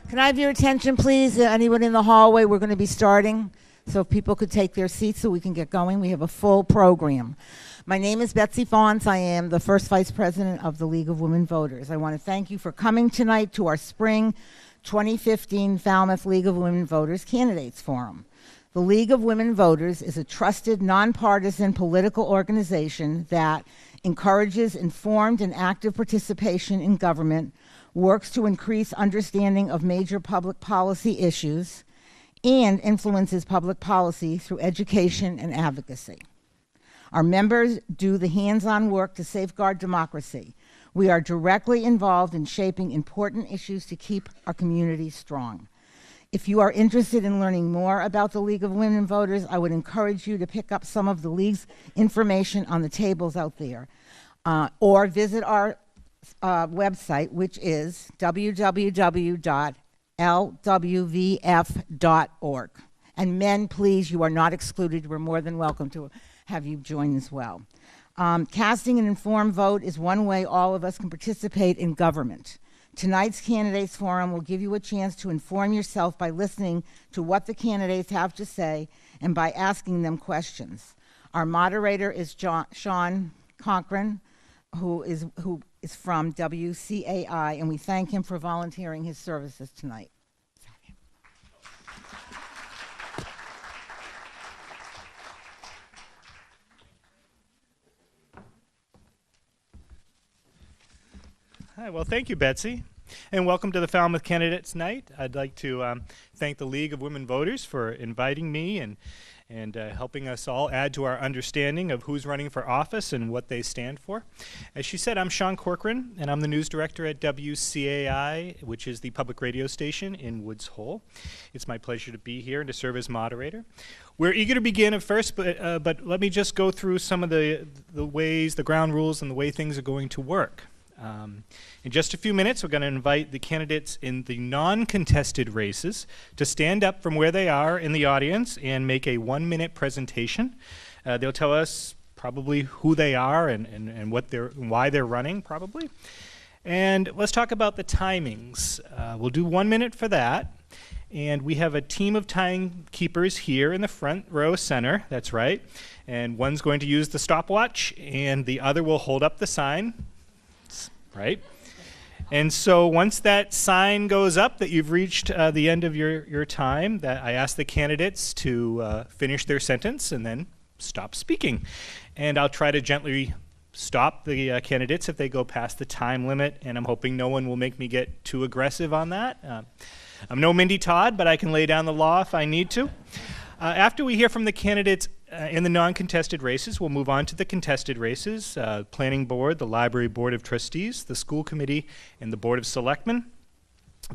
Can I have your attention, please? Anyone in the hallway? We're going to be starting. So if people could take their seats so we can get going. We have a full program. My name is Betsy Fawns. I am the first vice president of the League of Women Voters. I want to thank you for coming tonight to our spring 2015 Falmouth League of Women Voters Candidates Forum. The League of Women Voters is a trusted, nonpartisan political organization that encourages informed and active participation in government, works to increase understanding of major public policy issues, and influences public policy through education and advocacy. Our members do the hands-on work to safeguard democracy. We are directly involved in shaping important issues to keep our community strong. If you are interested in learning more about the League of Women Voters, I would encourage you to pick up some of the League's information on the tables out there, or visit our website, which is www.lwvf.org. And men, please, you are not excluded. We're more than welcome to have you join as well. Casting an informed vote is one way all of us can participate in government. Tonight's Candidates Forum will give you a chance to inform yourself by listening to what the candidates have to say and by asking them questions. Our moderator is Sean Corcoran, who is from WCAI, and we thank him for volunteering his services tonight. Hi, well, thank you, Betsy, and welcome to the Falmouth Candidates Night. I'd like to thank the League of Women Voters for inviting me and helping us all add to our understanding of who's running for office and what they stand for. As she said, I'm Sean Corcoran, and I'm the news director at WCAI, which is the public radio station in Woods Hole. It's my pleasure to be here and to serve as moderator. We're eager to begin at first, but let me just go through some of the ways, the ground rules, and the way things are going to work. In just a few minutes, we're going to invite the candidates in the non-contested races to stand up from where they are in the audience and make a 1-minute presentation. They'll tell us probably who they are and why they're running, probably. And let's talk about the timings. We'll do 1 minute for that. And we have a team of timekeepers here in the front row center, that's right. And one's going to use the stopwatch, and the other will hold up the sign. Right? And so once that sign goes up that you've reached the end of your time, that I ask the candidates to finish their sentence and then stop speaking. And I'll try to gently stop the candidates if they go past the time limit, and I'm hoping no one will make me get too aggressive on that. I'm no Mindy Todd, but I can lay down the law if I need to. After we hear from the candidates in the non-contested races, we'll move on to the contested races, Planning Board, the Library Board of Trustees, the School Committee, and the Board of Selectmen.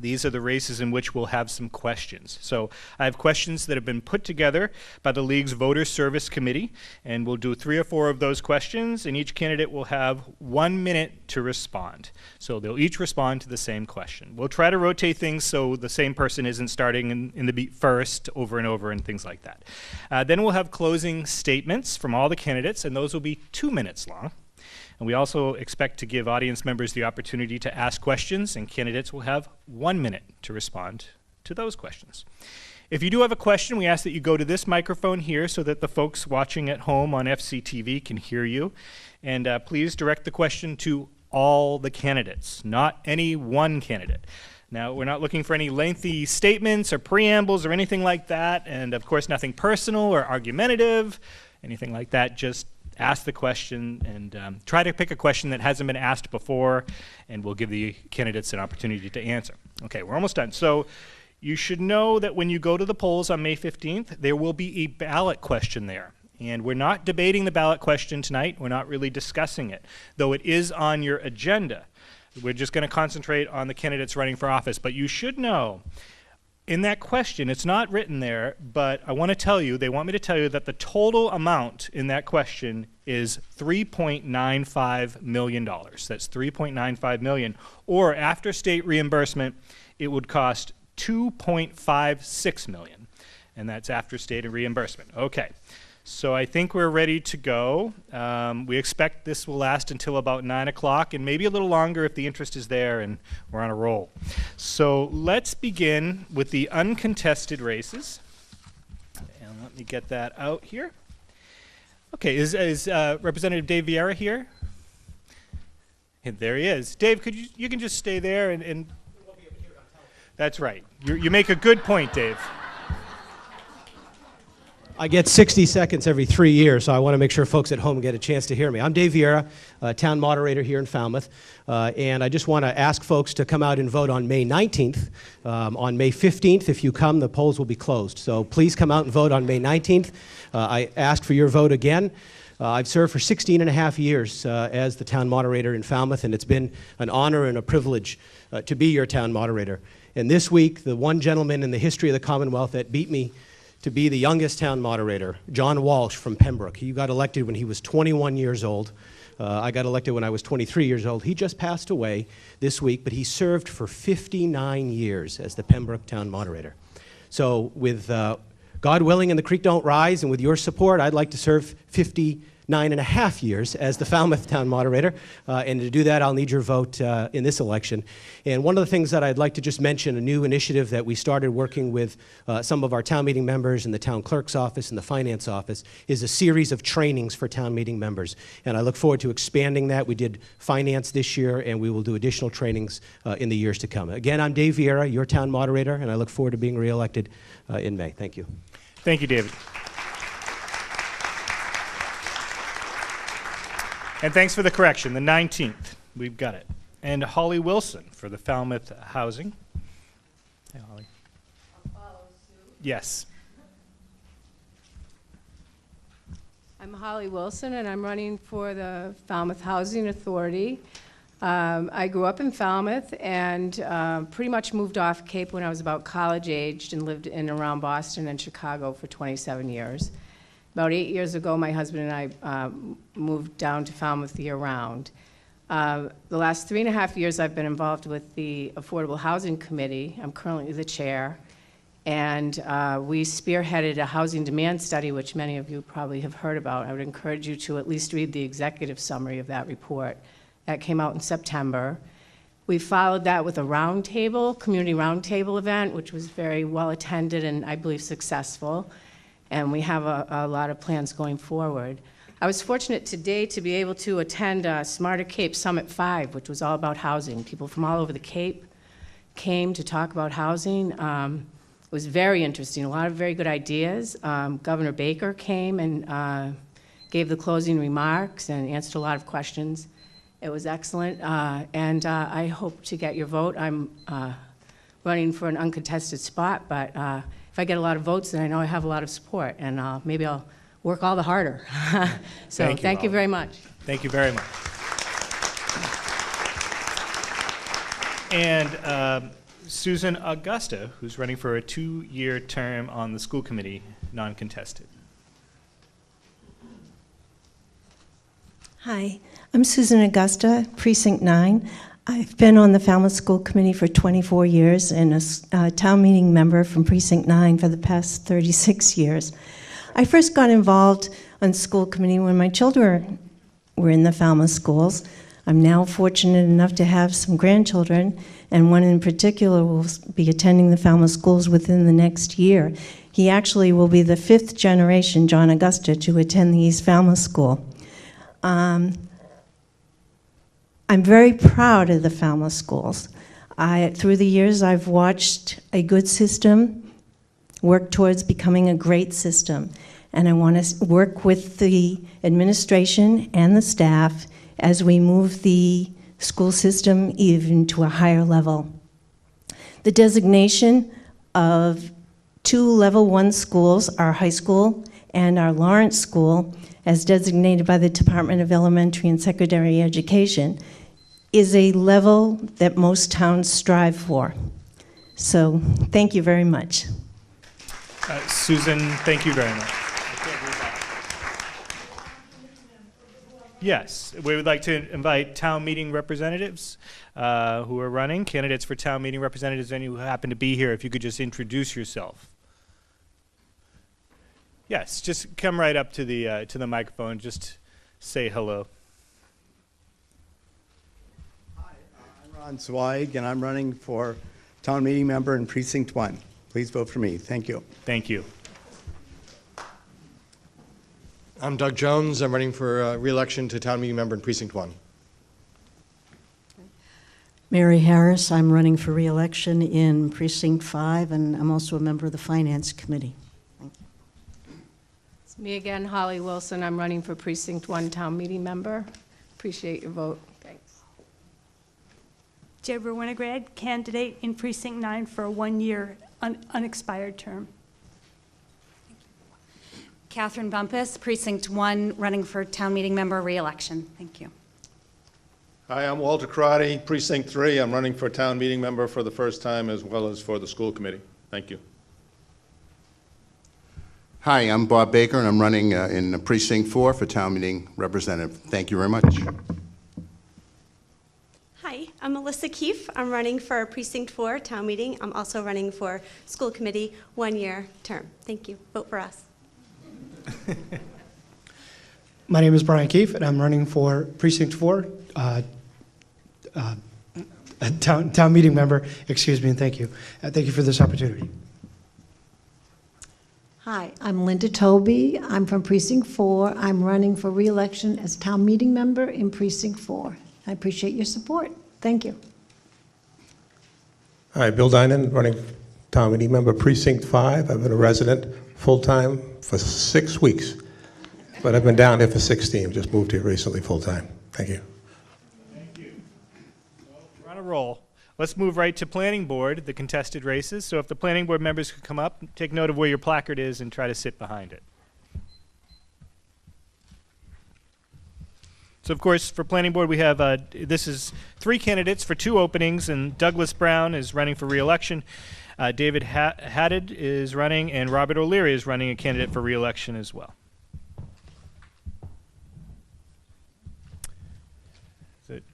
These are the races in which we'll have some questions. So I have questions that have been put together by the League's Voter Service Committee, and we'll do 3 or 4 of those questions, and each candidate will have 1 minute to respond. So they'll each respond to the same question. We'll try to rotate things so the same person isn't starting in the beat first over and over and things like that. Then we'll have closing statements from all the candidates, and those will be 2 minutes long. And we also expect to give audience members the opportunity to ask questions, and candidates will have 1 minute to respond to those questions. If you do have a question, we ask that you go to this microphone here so that the folks watching at home on FCTV can hear you. And please direct the question to all the candidates, not any one candidate. Now, we're not looking for any lengthy statements or preambles or anything like that, and of course nothing personal or argumentative, anything like that. Just ask the question and try to pick a question that hasn't been asked before, and we'll give the candidates an opportunity to answer. Okay, we're almost done. So you should know that when you go to the polls on May 15th, there will be a ballot question there. And we're not debating the ballot question tonight. We're not really discussing it, though it is on your agenda. We're just going to concentrate on the candidates running for office. But you should know, in that question, it's not written there, but I want to tell you, they want me to tell you that the total amount in that question is $3.95 million. That's $3.95 million. Or after state reimbursement, it would cost $2.56 million. And that's after state reimbursement. Okay. So I think we're ready to go. We expect this will last until about 9 o'clock and maybe a little longer if the interest is there and we're on a roll. So let's begin with the uncontested races. And let me get that out here. Okay, is Representative Dave Vieira here? And there he is. Dave, could you can just stay there and that's right. You make a good point, Dave. I get 60 seconds every 3 years, so I want to make sure folks at home get a chance to hear me. I'm Dave Vieira, town moderator here in Falmouth, and I just want to ask folks to come out and vote on May 19th. On May 15th, if you come, the polls will be closed. So please come out and vote on May 19th. I ask for your vote again. I've served for 16 and a half years as the town moderator in Falmouth, and it's been an honor and a privilege to be your town moderator. And this week, the one gentleman in the history of the Commonwealth that beat me to be the youngest town moderator, John Walsh from Pembroke. He got elected when he was 21 years old. I got elected when I was 23 years old. He just passed away this week, but he served for 59 years as the Pembroke town moderator. So with God willing and the creek don't rise, and with your support, I'd like to serve 59 and a half years as the Falmouth town moderator. And to do that, I'll need your vote in this election. And one of the things that I'd like to just mention, a new initiative that we started working with some of our town meeting members in the town clerk's office and the finance office, is a series of trainings for town meeting members. And I look forward to expanding that. We did finance this year, and we will do additional trainings in the years to come. Again, I'm Dave Vieira, your town moderator, and I look forward to being reelected in May. Thank you. Thank you, David. And thanks for the correction, the 19th. We've got it. And Holly Wilson for the Falmouth Housing. Hey, Holly. I'll follow suit. Yes. I'm Holly Wilson, and I'm running for the Falmouth Housing Authority. I grew up in Falmouth and pretty much moved off Cape when I was about college-aged and lived in and around Boston and Chicago for 27 years. About 8 years ago, my husband and I moved down to Falmouth year-round. The last 3.5 years, I've been involved with the Affordable Housing Committee. I'm currently the chair. And we spearheaded a housing demand study, which many of you probably have heard about. I would encourage you to at least read the executive summary of that report. That came out in September. We followed that with a roundtable, community roundtable event, which was very well attended and I believe successful. And we have a lot of plans going forward. I was fortunate today to be able to attend Smarter Cape Summit 5, which was all about housing. People from all over the Cape came to talk about housing. It was very interesting, a lot of very good ideas. Governor Baker came and gave the closing remarks and answered a lot of questions. It was excellent, and I hope to get your vote. I'm running for an uncontested spot, but if I get a lot of votes, then I know I have a lot of support, and maybe I'll work all the harder. So thank you very much. Thank you very much. And Susan Augusta, who's running for a 2-year term on the school committee, non-contested. Hi, I'm Susan Augusta, Precinct 9. I've been on the Falmouth School Committee for 24 years and a town meeting member from Precinct 9 for the past 36 years. I first got involved on school committee when my children were in the Falmouth schools. I'm now fortunate enough to have some grandchildren, and one in particular will be attending the Falmouth schools within the next year. He actually will be the 5th generation, John Augusta, to attend the East Falmouth School. I'm very proud of the Falmouth schools. Through the years, I've watched a good system work towards becoming a great system. And I want to work with the administration and the staff as we move the school system even to a higher level. The designation of 2 level 1 schools, our high school and our Lawrence School, as designated by the Department of Elementary and Secondary Education, is a level that most towns strive for. So thank you very much. Susan, thank you very much. Yes, we would like to invite town meeting representatives who are running, candidates for town meeting representatives, any who happen to be here, if you could just introduce yourself. Yes, just come right up to the microphone. Just say hello. Hi, I'm Ron Zweig, and I'm running for town meeting member in Precinct 1. Please vote for me. Thank you. Thank you. I'm Doug Jones. I'm running for re-election to town meeting member in Precinct 1. Mary Harris, I'm running for re-election in Precinct 5, and I'm also a member of the Finance Committee. It's me again, Holly Wilson. I'm running for Precinct 1 Town Meeting Member. Appreciate your vote. Thanks. Deborah Winograd, candidate in Precinct 9 for a one-year unexpired term. Catherine Bumpus, Precinct 1, running for town meeting member re-election. Thank you. Hi, I'm Walter Crotty, Precinct 3. I'm running for town meeting member for the first time as well as for the school committee. Thank you. Hi, I'm Bob Baker, and I'm running in Precinct 4 for town meeting representative. Thank you very much. Hi, I'm Melissa Keefe. I'm running for Precinct 4 town meeting. I'm also running for school committee, one-year term. Thank you. Vote for us. My name is Brian Keefe, and I'm running for Precinct 4, town meeting member. Excuse me, and thank you. Thank you for this opportunity. Hi, I'm Linda Toby. I'm from Precinct 4. I'm running for re-election as town meeting member in Precinct 4. I appreciate your support. Thank you. Hi, Bill Dinan, running town meeting member Precinct 5. I've been a resident full-time for 6 weeks, but I've been down here for 16. Just moved here recently full-time. Thank you. Thank you. Well, we're on a roll. Let's move right to planning board, the contested races. So if the planning board members could come up, take note of where your placard is and try to sit behind it. So of course, for planning board, we have, this is 3 candidates for 2 openings, and Douglas Brown is running for re-election. David Haddad is running, and Robert O'Leary is running a candidate for re-election as well. Is it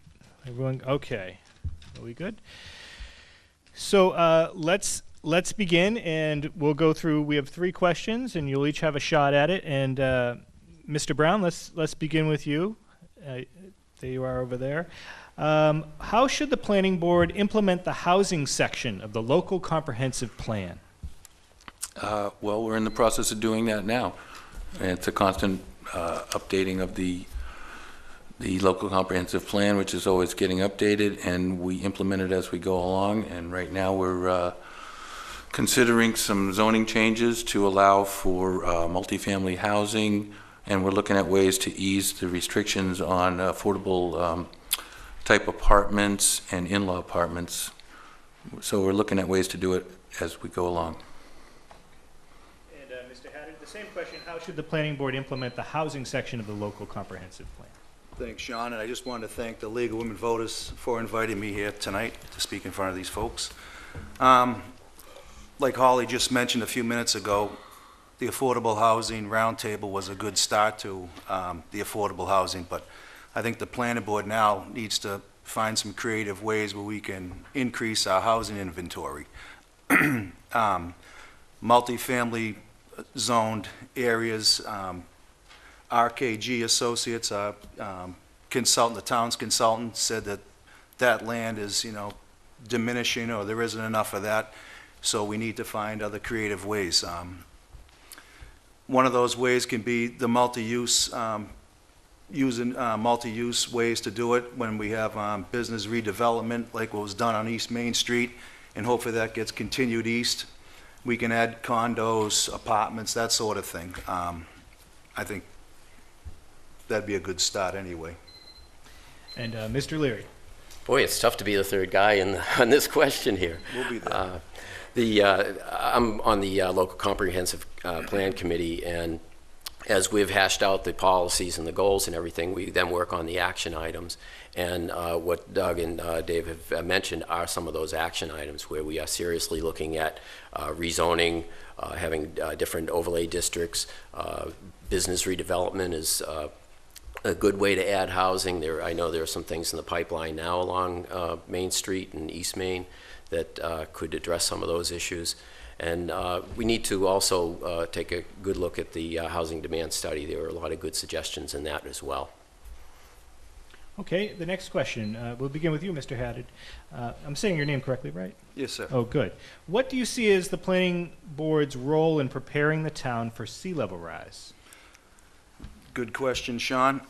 everyone? Okay. Are we good? So let's begin, and we'll go through. We have 3 questions, and you'll each have a shot at it. And Mr. Brown, let's begin with you. There you are over there. How should the planning board implement the housing section of the local comprehensive plan? Well, we're in the process of doing that now. And it's a constant updating of the local comprehensive plan, which is always getting updated, and we implement it as we go along. And right now we're considering some zoning changes to allow for multifamily housing, and we're looking at ways to ease the restrictions on affordable type apartments and in-law apartments. So we're looking at ways to do it as we go along. And Mr. Haddad, the same question, how should the planning board implement the housing section of the local comprehensive plan? Thanks, Sean, and I just wanted to thank the League of Women Voters for inviting me here tonight to speak in front of these folks. Like Holly just mentioned a few minutes ago, the Affordable Housing Roundtable was a good start to the affordable housing, but I think the planning board now needs to find some creative ways where we can increase our housing inventory. Multifamily zoned areas, RKG Associates, consultant, the town's consultant, said that that land is, diminishing, or there isn't enough of that, so we need to find other creative ways. One of those ways can be the multi-use, using multi-use ways to do it when we have business redevelopment, like what was done on East Main Street, and hopefully that gets continued east. We can add condos, apartments, that sort of thing. I think that'd be a good start anyway. And Mr. Leary. Boy, it's tough to be the third guy on this question here. We'll be there. I'm on the local comprehensive plan committee, and as we've hashed out the policies and the goals and everything, we then work on the action items. And what Doug and Dave have mentioned are some of those action items where we are seriously looking at rezoning, having different overlay districts. Business redevelopment is a good way to add housing. I know there are some things in the pipeline now along Main Street and East Main that could address some of those issues. And we need to also take a good look at the housing demand study. There were a lot of good suggestions in that as well. Okay, the next question. We'll begin with you, Mr. Haddad. I'm saying your name correctly, right? Yes, sir. Oh, good. What do you see as the planning board's role in preparing the town for sea level rise? Good question, Sean.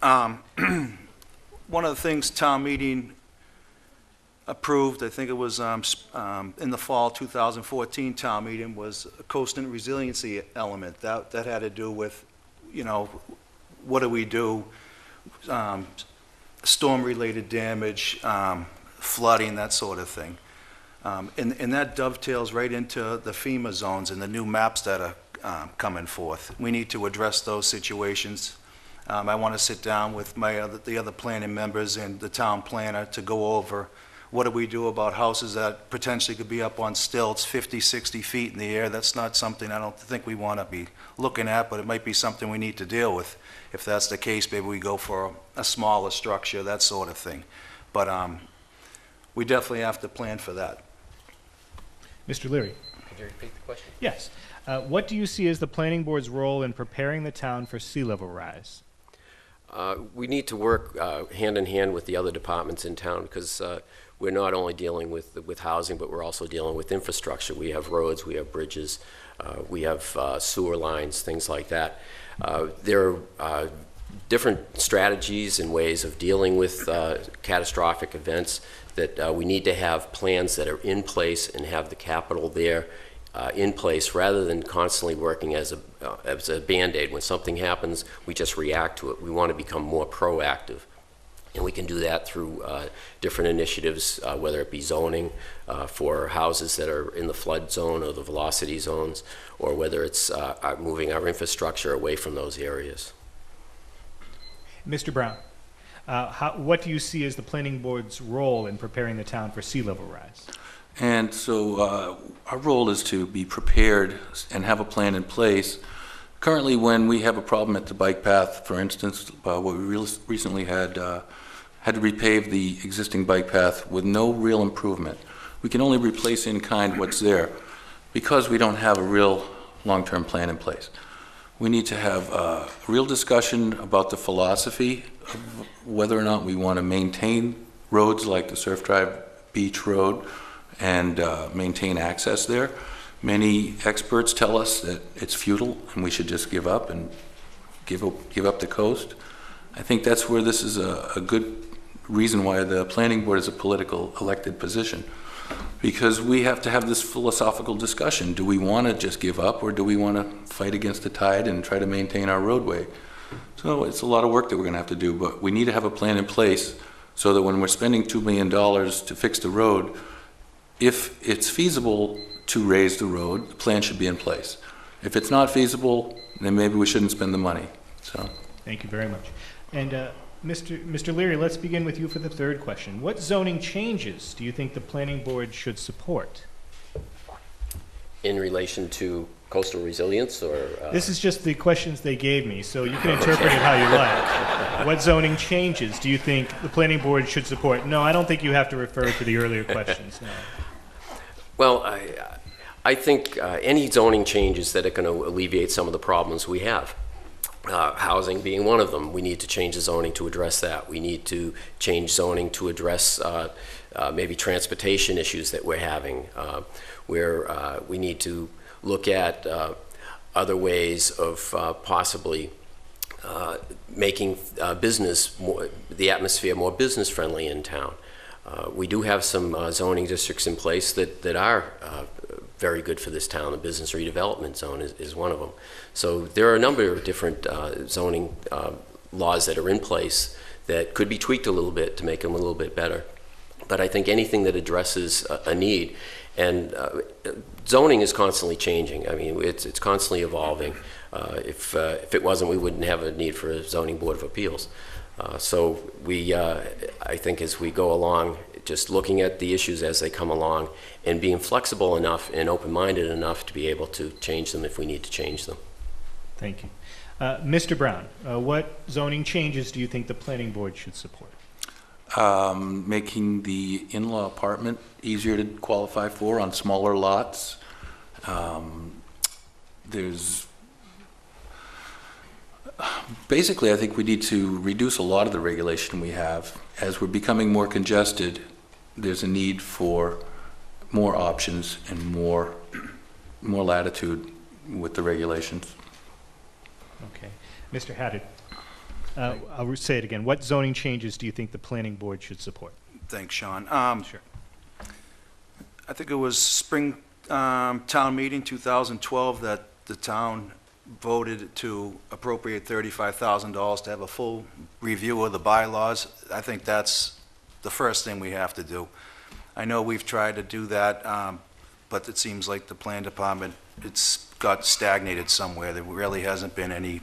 One of the things town meeting approved, I think it was in the fall 2014 town meeting, was a coastal resiliency element. That had to do with, you know, what do we do, storm-related damage, flooding, that sort of thing. And that dovetails right into the FEMA zones and the new maps that are coming forth. We need to address those situations. I want to sit down with the other planning members and the town planner to go over what do we do about houses that potentially could be up on stilts 50, 60 feet in the air. That's not something I don't think we want to be looking at, but it might be something we need to deal with. If that's the case, maybe we go for a smaller structure, that sort of thing. But we definitely have to plan for that. Mr. Leary. Could you repeat the question? Yes. What do you see as the planning board's role in preparing the town for sea level rise? We need to work hand in hand with the other departments in town, because we're not only dealing with housing, but we're also dealing with infrastructure. We have roads, we have bridges, we have sewer lines, things like that. There are different strategies and ways of dealing with catastrophic events that we need to have plans that are in place and have the capital there in place, rather than constantly working as a Band-Aid. When something happens, we just react to it. We want to become more proactive. And we can do that through different initiatives, whether it be zoning for houses that are in the flood zone or the velocity zones, or whether it's moving our infrastructure away from those areas. Mr. Brown, what do you see as the planning board's role in preparing the town for sea level rise? And so our role is to be prepared and have a plan in place. Currently, when we have a problem at the bike path, for instance, what we recently had to repave the existing bike path with no real improvement. We can only replace in kind what's there because we don't have a real long-term plan in place. We need to have a real discussion about the philosophy of whether or not we want to maintain roads like the Surf Drive Beach Road and maintain access there. Many experts tell us that it's futile and we should just give up and give up the coast. I think that's where this is a good reason why the planning board is a political elected position, because we have to have this philosophical discussion. Do we want to just give up, or do we want to fight against the tide and try to maintain our roadway? So it's a lot of work that we're going to have to do, but we need to have a plan in place so that when we're spending $2 million to fix the road, if it's feasible to raise the road, the plan should be in place. If it's not feasible, then maybe we shouldn't spend the money. So, thank you very much. And Mr. Leary, let's begin with you for the third question. What zoning changes do you think the planning board should support? In relation to coastal resilience, or? This is just the questions they gave me, so you can interpret it how you like. What zoning changes do you think the planning board should support? No, I don't think you have to refer to the earlier questions. No. Well, I think any zoning changes that are going to alleviate some of the problems we have. Housing being one of them. We need to change the zoning to address that. We need to change zoning to address maybe transportation issues that we're having, where we need to look at other ways of possibly making the atmosphere more business friendly in town. We do have some zoning districts in place that are very good for this town. The business redevelopment zone is one of them. So there are a number of different zoning laws that are in place that could be tweaked a little bit to make them a little bit better. But I think anything that addresses a need, and zoning is constantly changing. I mean, it's constantly evolving. If it wasn't, we wouldn't have a need for a zoning board of appeals. So I think as we go along, just looking at the issues as they come along and being flexible enough and open-minded enough to be able to change them if we need to change them. Thank you. Mr. Brown, what zoning changes do you think the planning board should support? Making the in-law apartment easier to qualify for on smaller lots. Basically, I think we need to reduce a lot of the regulation we have. As we're becoming more congested, there's a need for more options and more latitude with the regulations. Okay. Mr. Haddad, I'll say it again. What zoning changes do you think the planning board should support? Thanks, Sean. Sure. I think it was spring town meeting 2012 that the town voted to appropriate $35,000 to have a full review of the bylaws. I think that's the first thing we have to do. I know we've tried to do that, but it seems like the plan department, it's got stagnated somewhere. There really hasn't been any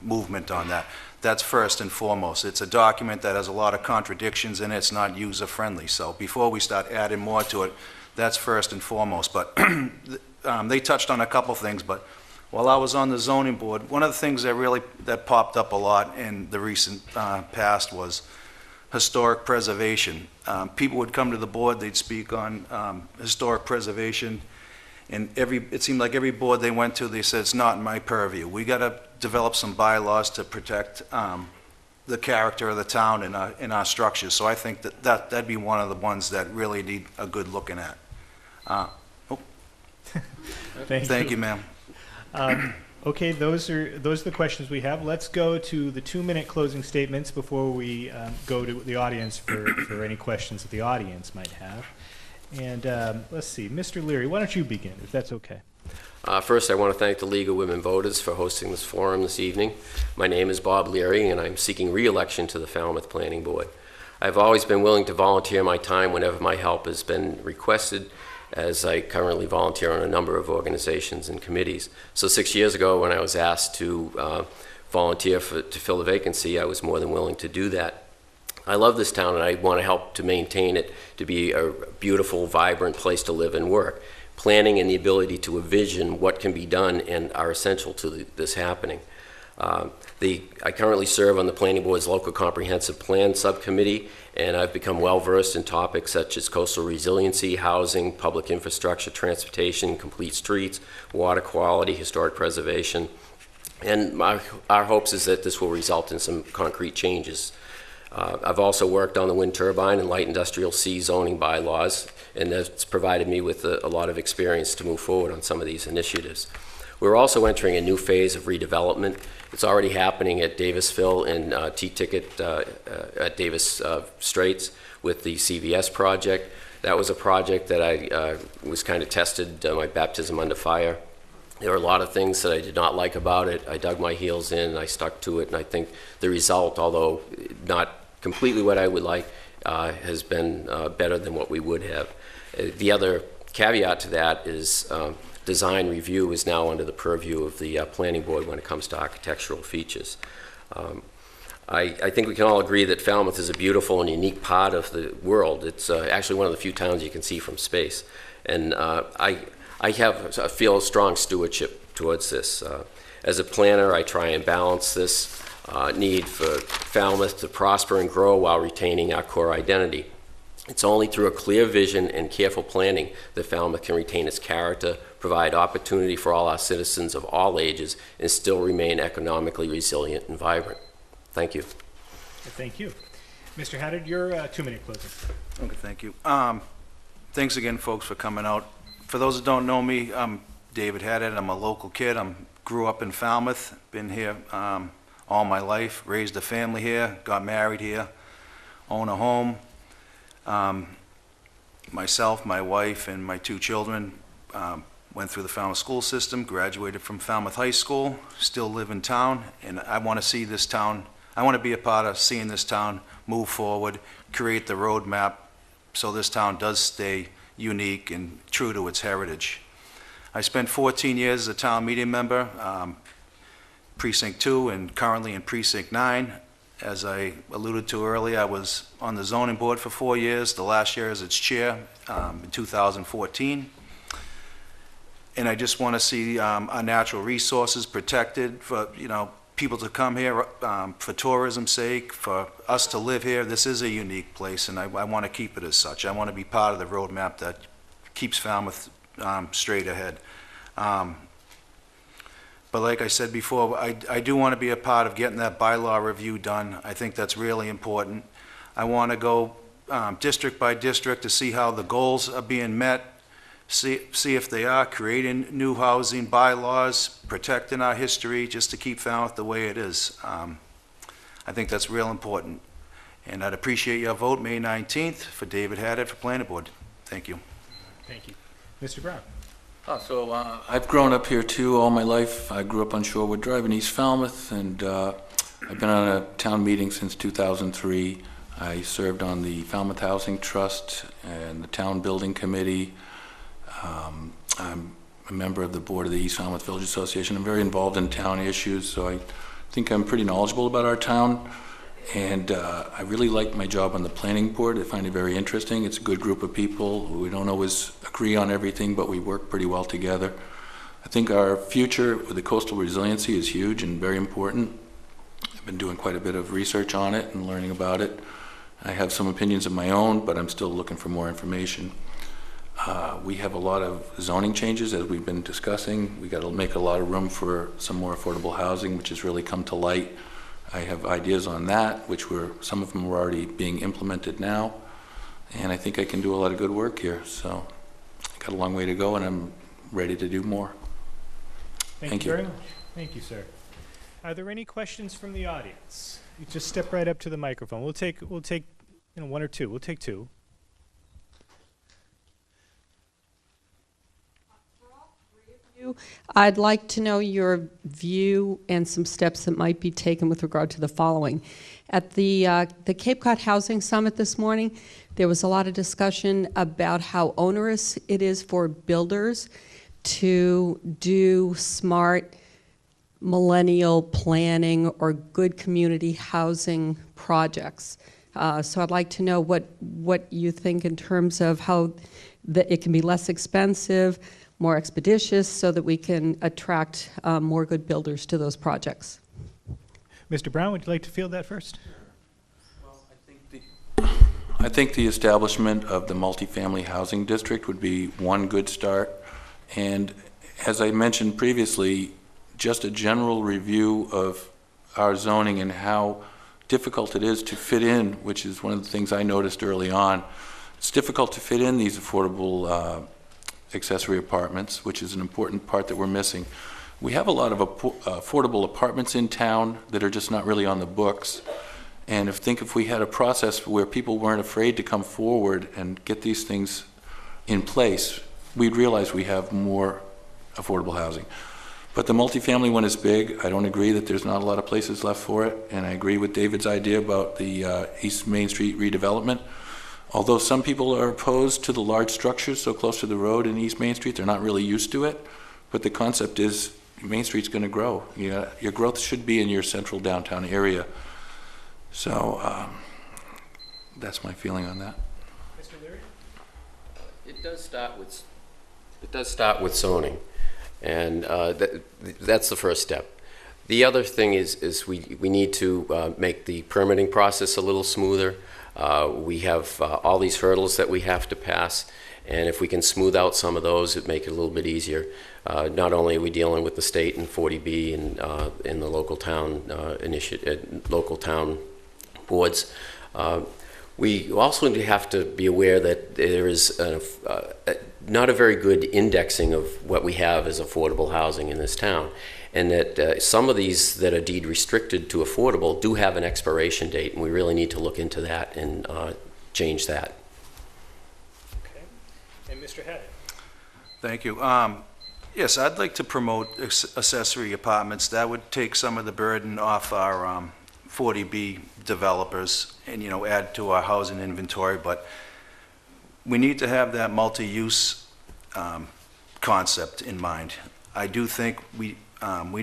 movement on that. That's first and foremost. It's a document that has a lot of contradictions in it. It's not user-friendly. So before we start adding more to it, that's first and foremost. But they touched on a couple things, but while I was on the zoning board, one of the things that popped up a lot in the recent past was historic preservation. People would come to the board, they'd speak on historic preservation, and it seemed like every board they went to, they said, it's not in my purview. We got to develop some bylaws to protect the character of the town and our structures. So I think that'd be one of the ones that really need a good looking at. Thank you, ma'am. Okay, those are the questions we have. Let's go to the 2-minute closing statements before we go to the audience for any questions that the audience might have. And let's see, Mr. Leary, why don't you begin, if that's okay? First, I want to thank the League of Women Voters for hosting this forum this evening. My name is Bob Leary, and I'm seeking re-election to the Falmouth Planning Board. I've always been willing to volunteer my time whenever my help has been requested, as I currently volunteer on a number of organizations and committees. So 6 years ago, when I was asked to volunteer to fill the vacancy, I was more than willing to do that. I love this town, and I want to help to maintain it to be a beautiful, vibrant place to live and work. Planning and the ability to envision what can be done and are essential to this happening. I currently serve on the Planning Board's Local Comprehensive Plan Subcommittee, and I've become well-versed in topics such as coastal resiliency, housing, public infrastructure, transportation, complete streets, water quality, historic preservation. And our hopes is that this will result in some concrete changes. I've also worked on the wind turbine and light industrial C zoning bylaws, and that's provided me with a lot of experience to move forward on some of these initiatives. We're also entering a new phase of redevelopment. It's already happening at Davisville and T-Ticket at Davis Straits with the CVS project. That was a project that I was kind of tested, my baptism under fire. There were a lot of things that I did not like about it. I dug my heels in, and I stuck to it, and I think the result, although not completely what I would like, has been better than what we would have. The other caveat to that is design review is now under the purview of the Planning Board when it comes to architectural features. I think we can all agree that Falmouth is a beautiful and unique part of the world. It's actually one of the few towns you can see from space. And I feel a strong stewardship towards this. As a planner, I try and balance this need for Falmouth to prosper and grow while retaining our core identity. It's only through a clear vision and careful planning that Falmouth can retain its character, provide opportunity for all our citizens of all ages, and still remain economically resilient and vibrant. Thank you. Thank you. Mr. Haddad, your 2-minute closing. Okay, thank you. Thanks again, folks, for coming out. For those that don't know me, I'm David Haddad. I'm a local kid. Grew up in Falmouth, been here all my life, raised a family here, got married here, own a home. Myself, my wife, and my 2 children went through the Falmouth school system, graduated from Falmouth High School, still live in town, and I want to see this town, I want to be a part of seeing this town move forward, create the roadmap so this town does stay unique and true to its heritage. I spent 14 years as a town meeting member, Precinct 2 and currently in Precinct 9. As I alluded to earlier, I was on the zoning board for 4 years, the last year as its chair in 2014. And I just want to see our natural resources protected for, people to come here for tourism's sake, for us to live here. This is a unique place, and I want to keep it as such. I want to be part of the roadmap that keeps Falmouth straight ahead. But like I said before, I do want to be a part of getting that bylaw review done. I think that's really important. I want to go district by district to see how the goals are being met, see if they are creating new housing bylaws, protecting our history, just to keep Falmouth the way it is. I think that's real important. And I'd appreciate your vote May 19th for David Haddad for Planning Board. Thank you. Thank you. Mr. Brown. I've grown up here too all my life. I grew up on Shorewood Drive in East Falmouth, and I've been on a town meeting since 2003. I served on the Falmouth Housing Trust and the Town Building Committee. I'm a member of the board of the East Falmouth Village Association. I'm very involved in town issues, so I think I'm pretty knowledgeable about our town. And I really like my job on the planning board. I find it very interesting. It's a good group of people. We don't always agree on everything, but we work pretty well together. I think our future with the coastal resiliency is huge and very important. I've been doing quite a bit of research on it and learning about it. I have some opinions of my own, but I'm still looking for more information. We have a lot of zoning changes, as we've been discussing. We got to make a lot of room for some more affordable housing, which has really come to light. I have ideas on that, which some of them are already being implemented now, and I think I can do a lot of good work here. So I got a long way to go, and I'm ready to do more. Thank you very much. Thank you, sir. Are there any questions from the audience? You just step right up to the microphone. We'll take one or two. We'll take two. I'd like to know your view and some steps that might be taken with regard to the following. At the Cape Cod Housing Summit this morning, there was a lot of discussion about how onerous it is for builders to do smart millennial planning or good community housing projects. So I'd like to know what you think in terms of how it can be less expensive, more expeditious, so that we can attract more good builders to those projects. Mr. Brown, would you like to field that first? Well, I think the establishment of the multifamily housing district would be one good start. And as I mentioned previously, just a general review of our zoning and how difficult it is to fit in, which is one of the things I noticed early on. It's difficult to fit in these affordable accessory apartments, which is an important part that we're missing. We have a lot of affordable apartments in town that are just not really on the books. And if we had a process where people weren't afraid to come forward and get these things in place, we'd realize we have more affordable housing. But the multifamily one is big. I don't agree that there's not a lot of places left for it. And I agree with David's idea about the East Main Street redevelopment. Although some people are opposed to the large structures so close to the road in East Main Street, they're not really used to it. But the concept is Main Street's going to grow. Your growth should be in your central downtown area. So that's my feeling on that. Mr. Leary? It does start with zoning, and that's the first step. The other thing is we need to make the permitting process a little smoother. We have all these hurdles that we have to pass, and if we can smooth out some of those, it'd make it a little bit easier. Not only are we dealing with the state and 40B and in the local town local town boards, we also have to be aware that there is not a very good indexing of what we have as affordable housing in this town. And that some of these that are deed restricted to affordable do have an expiration date, and we really need to look into that and change that. Okay. And Mr. Haddad? Thank you. Yes, I'd like to promote accessory apartments. That would take some of the burden off our 40B developers and, add to our housing inventory. But we need to have that multi-use concept in mind. I do think we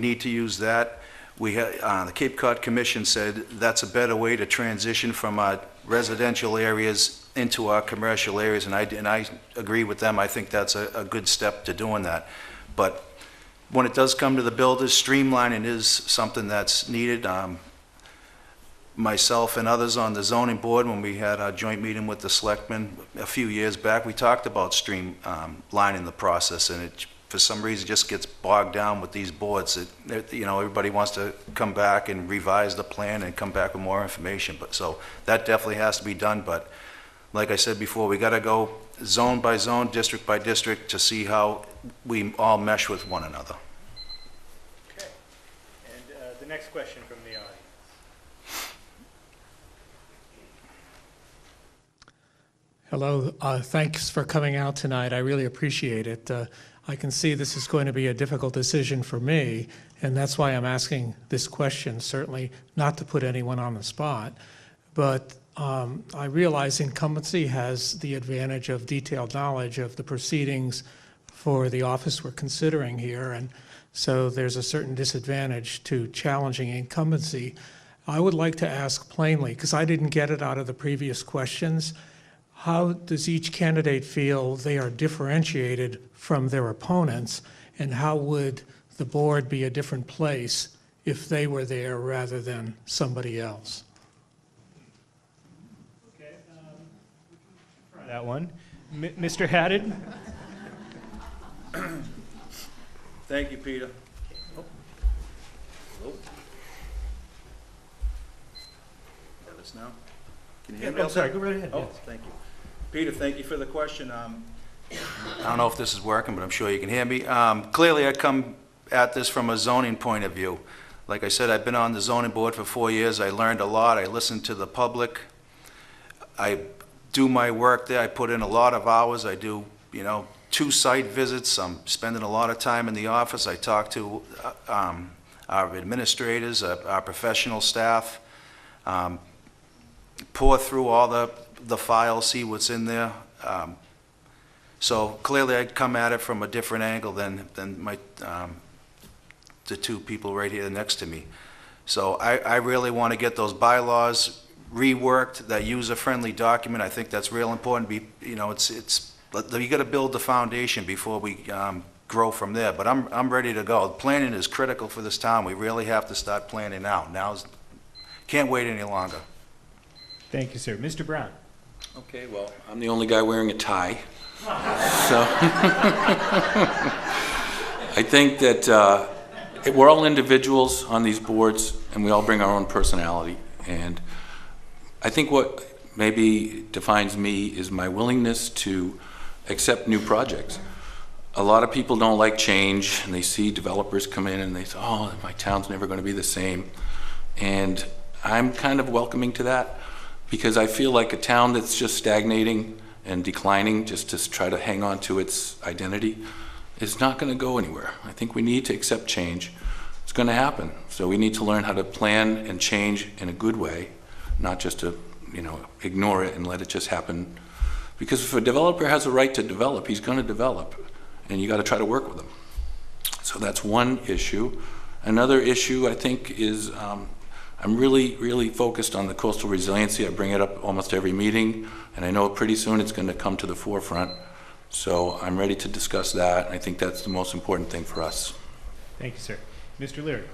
need to use that. The Cape Cod Commission said that's a better way to transition from our residential areas into our commercial areas, and I agree with them. I think that's a good step to doing that. But when it does come to the builders, streamlining is something that's needed. Myself and others on the zoning board, when we had our joint meeting with the selectmen a few years back, we talked about streamlining the process, and it, for some reason, just gets bogged down with these boards. You know, everybody wants to come back and revise the plan and come back with more information. But so that definitely has to be done. But like I said before, we got to go zone by zone, district by district, to see how we all mesh with one another. Okay. And the next question from the audience. Hello. Thanks for coming out tonight. I really appreciate it. I can see this is going to be a difficult decision for me, and that's why I'm asking this question, certainly not to put anyone on the spot. But I realize incumbency has the advantage of detailed knowledge of the proceedings for the office we're considering here, and so there's a certain disadvantage to challenging incumbency. I would like to ask plainly, because I didn't get it out of the previous questions, how does each candidate feel they are differentiated from their opponents, and how would the board be a different place if they were there rather than somebody else? Okay, try that one. Mr. Haddad? Thank you, Peter. Got us now? Can you hear me? I'm sorry, go right ahead. Oh, yes. thank you. Peter, thank you for the question. I don't know if this is working, but I'm sure you can hear me. Clearly, I come at this from a zoning point of view. Like I said, I've been on the zoning board for 4 years. I learned a lot. I listened to the public. I do my work there. I put in a lot of hours. I do, 2 site visits. I'm spending a lot of time in the office. I talk to our administrators, our professional staff, pour through all the files, see what's in there. So clearly I'd come at it from a different angle than my the 2 people right here next to me. So I really want to get those bylaws reworked, that user-friendly document. I think that's real important. You got to build the foundation before we grow from there. But I'm ready to go. Planning is critical for this town. We really have to start planning now. Can't wait any longer. Thank you, sir. Mr. Brown. Okay, well, I'm the only guy wearing a tie. So I think that we're all individuals on these boards, and we all bring our own personality. And I think what maybe defines me is my willingness to accept new projects. A lot of people don't like change, and they see developers come in and they say, oh, my town's never going to be the same. And I'm kind of welcoming to that, because I feel like a town that's just stagnating and declining just to try to hang on to its identity is not going to go anywhere. I think we need to accept change. It's going to happen. So we need to learn how to plan and change in a good way, not just to, ignore it and let it just happen. Because if a developer has a right to develop, he's going to develop, and you got to try to work with him. So that's one issue. Another issue, I think, is I'm really, really focused on the coastal resiliency. I bring it up almost every meeting, and I know pretty soon it's going to come to the forefront. So I'm ready to discuss that, and I think that's the most important thing for us. Thank you, sir. Mr. Leary.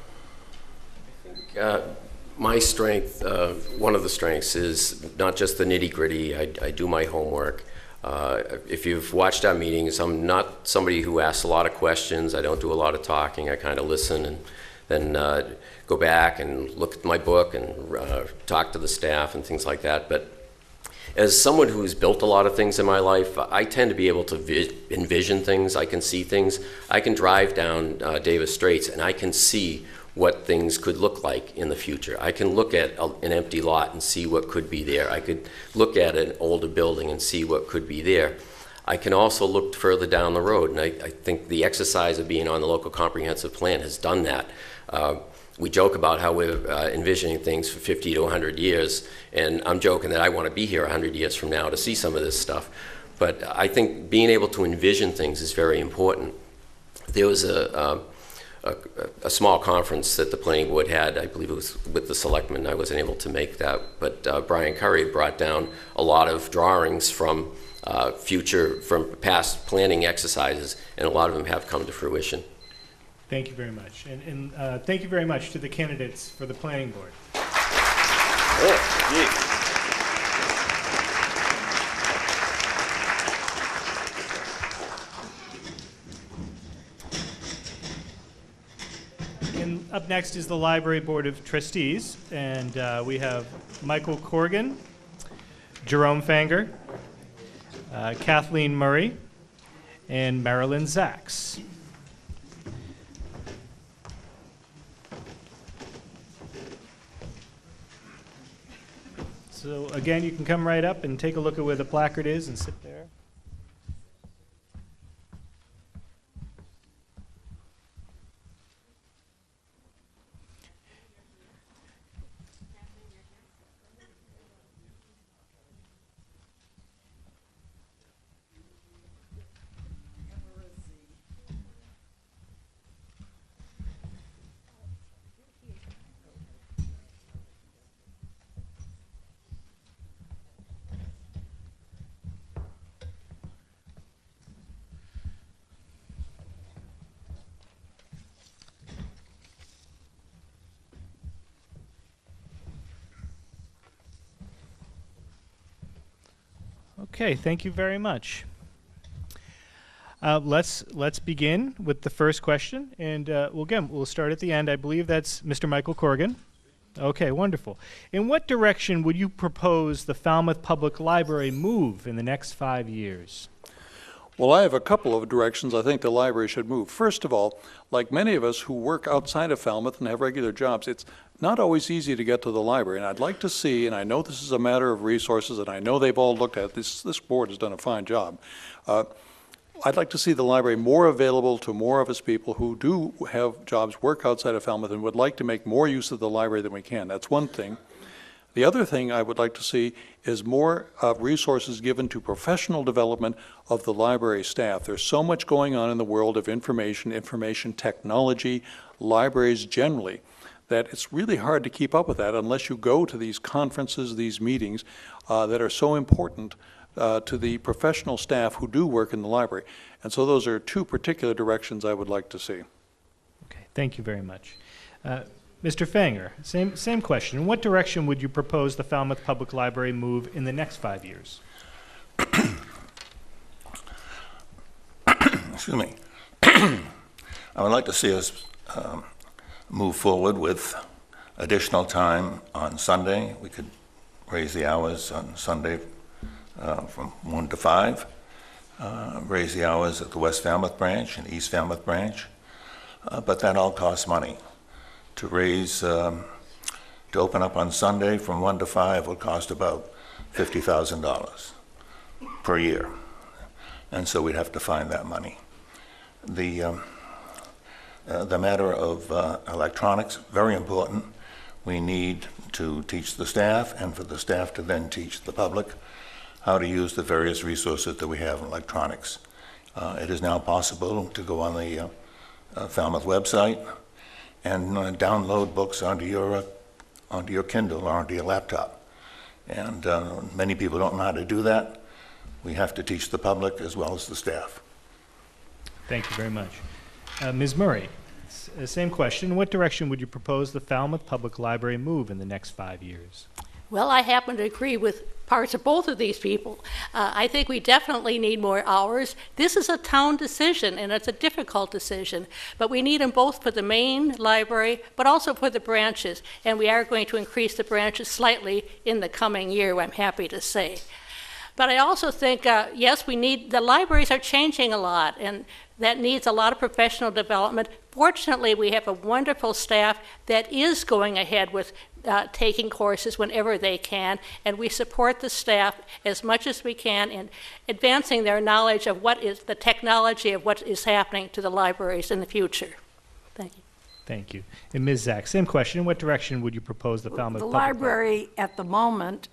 My strength, one of the strengths is not just the nitty-gritty. I do my homework. If you've watched our meetings, I'm not somebody who asks a lot of questions. I don't do a lot of talking. I kind of listen and then go back and look at my book and talk to the staff and things like that. But as someone who's built a lot of things in my life, I tend to be able to envision things. I can see things. I can drive down Davis Straits and I can see what things could look like in the future. I can look at an empty lot and see what could be there. I could look at an older building and see what could be there. I can also look further down the road, and I think the exercise of being on the local comprehensive plan has done that. We joke about how we're envisioning things for 50 to 100 years, and I'm joking that I want to be here 100 years from now to see some of this stuff. But I think being able to envision things is very important. There was a small conference that the planning board had. I believe it was with the Selectmen. I wasn't able to make that, but Brian Curry brought down a lot of drawings from past planning exercises, and a lot of them have come to fruition. Thank you very much. And thank you very much to the candidates for the planning board. And up next is the Library Board of Trustees, and we have Michael Corgan, Jerome Fanger, Kathleen Murray, and Marilyn Zacks. So again, you can come right up and take a look at where the placard is and sit there. Okay, thank you very much. Let's begin with the first question, and we'll start at the end. I believe that's Mr. Michael Corgan. Okay, wonderful. In what direction would you propose the Falmouth Public Library move in the next 5 years? Well, I have a couple of directions I think the library should move. First of all, like many of us who work outside of Falmouth and have regular jobs, it's not always easy to get to the library. And I'd like to see, and I know this is a matter of resources, and I know they've all looked at this. This board has done a fine job. I'd like to see the library more available to more of us people who do have jobs, work outside of Falmouth, and would like to make more use of the library than we can. That's one thing. The other thing I would like to see is more resources given to professional development of the library staff. There's so much going on in the world of information technology, libraries generally, that it's really hard to keep up with that unless you go to these conferences, these meetings that are so important to the professional staff who do work in the library. And so those are two particular directions I would like to see. Okay, thank you very much. Mr. Fanger, same question. In what direction would you propose the Falmouth Public Library move in the next 5 years? Excuse me. I would like to see us move forward with additional time on Sunday. We could raise the hours on Sunday from 1 to 5, raise the hours at the West Falmouth branch and East Falmouth branch, but that all costs money. To raise, to open up on Sunday from 1 to 5 will cost about $50,000 per year. And so we'd have to find that money. The matter of electronics, very important. We need to teach the staff and for the staff to then teach the public how to use the various resources that we have in electronics. It is now possible to go on the Falmouth website and download books onto your Kindle or onto your laptop. And many people don't know how to do that. We have to teach the public as well as the staff. Thank you very much. Ms. Murray, same question. In what direction would you propose the Falmouth Public Library move in the next 5 years? Well, I happen to agree with parts of both of these people. I think we definitely need more hours. This is a town decision, and it's a difficult decision, but we need them both for the main library, but also for the branches, and we are going to increase the branches slightly in the coming year, I'm happy to say. But I also think, yes, the libraries are changing a lot, and that needs a lot of professional development. Fortunately, we have a wonderful staff that is going ahead with taking courses whenever they can, and we support the staff as much as we can in advancing their knowledge of what is the technology of what is happening to the libraries in the future. Thank you. Thank you. And Ms. Zacks, same question. In what direction would you propose the Falmouth Public Library at the moment,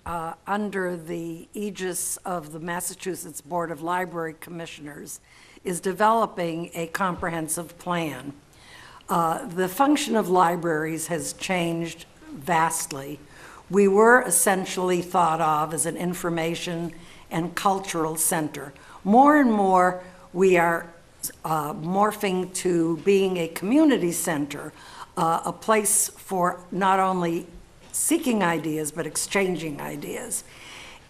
under the aegis of the Massachusetts Board of Library Commissioners, is developing a comprehensive plan. The function of libraries has changed vastly. We were essentially thought of as an information and cultural center. More and more, we are morphing to being a community center, a place for not only seeking ideas, but exchanging ideas.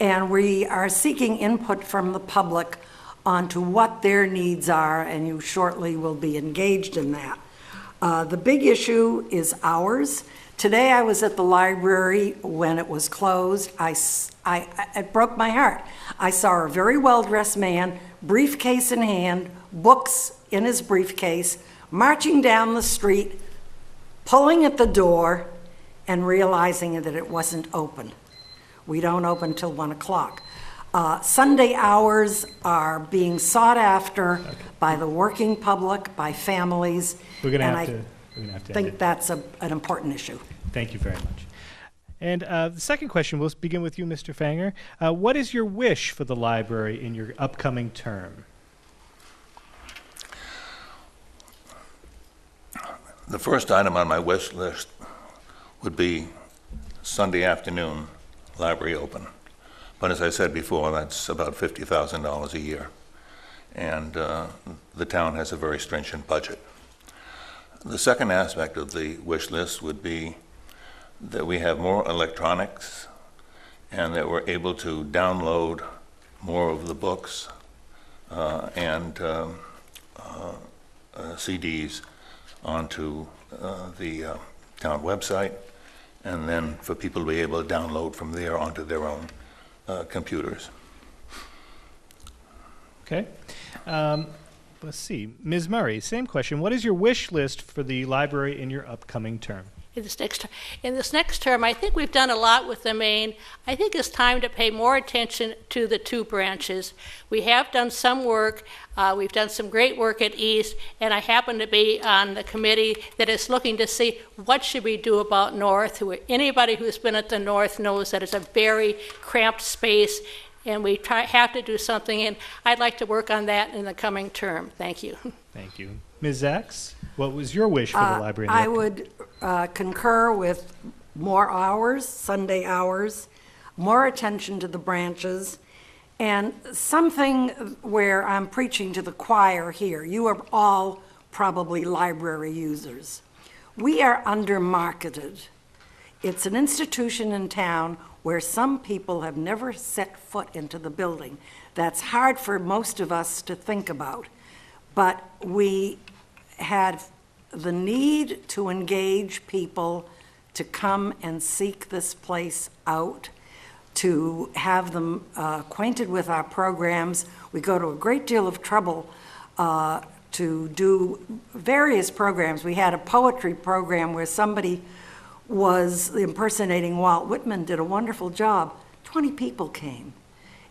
And we are seeking input from the public onto what their needs are, and you shortly will be engaged in that. The big issue is hours. Today I was at the library when it was closed. It broke my heart. I saw a very well-dressed man, briefcase in hand, books in his briefcase, marching down the street, pulling at the door, and realizing that it wasn't open. We don't open till 1 o'clock. Sunday hours are being sought after by the working public, by families. We're going to have to think that's an important issue. Thank you very much. And the second question, we'll begin with you, Mr. Fanger. What is your wish for the library in your upcoming term? The first item on my wish list would be Sunday afternoon, library open. But as I said before, that's about $50,000 a year. And the town has a very stringent budget. The second aspect of the wish list would be that we have more electronics and that we're able to download more of the books and CDs onto the town website, and then for people to be able to download from there onto their own computers. Okay. Let's see. Ms. Murray, same question. What is your wish list for the library in your upcoming term? In this next term, I think we've done a lot with the Main. I think it's time to pay more attention to the two branches. We have done some work. We've done some great work at East, and I happen to be on the committee that is looking to see what should we do about North. Anybody who's been at the North knows that it's a very cramped space, and we have to do something, and I'd like to work on that in the coming term. Thank you. Thank you. Ms. Zacks, what was your wish for the library? I would concur with more hours, Sunday hours, more attention to the branches, and something where I'm preaching to the choir here. You are all probably library users. We are under-marketed. It's an institution in town where some people have never set foot into the building. That's hard for most of us to think about. But we had the need to engage people to come and seek this place out, to have them acquainted with our programs. We go to a great deal of trouble to do various programs. We had a poetry program where somebody was impersonating Walt Whitman, did a wonderful job. 20 people came,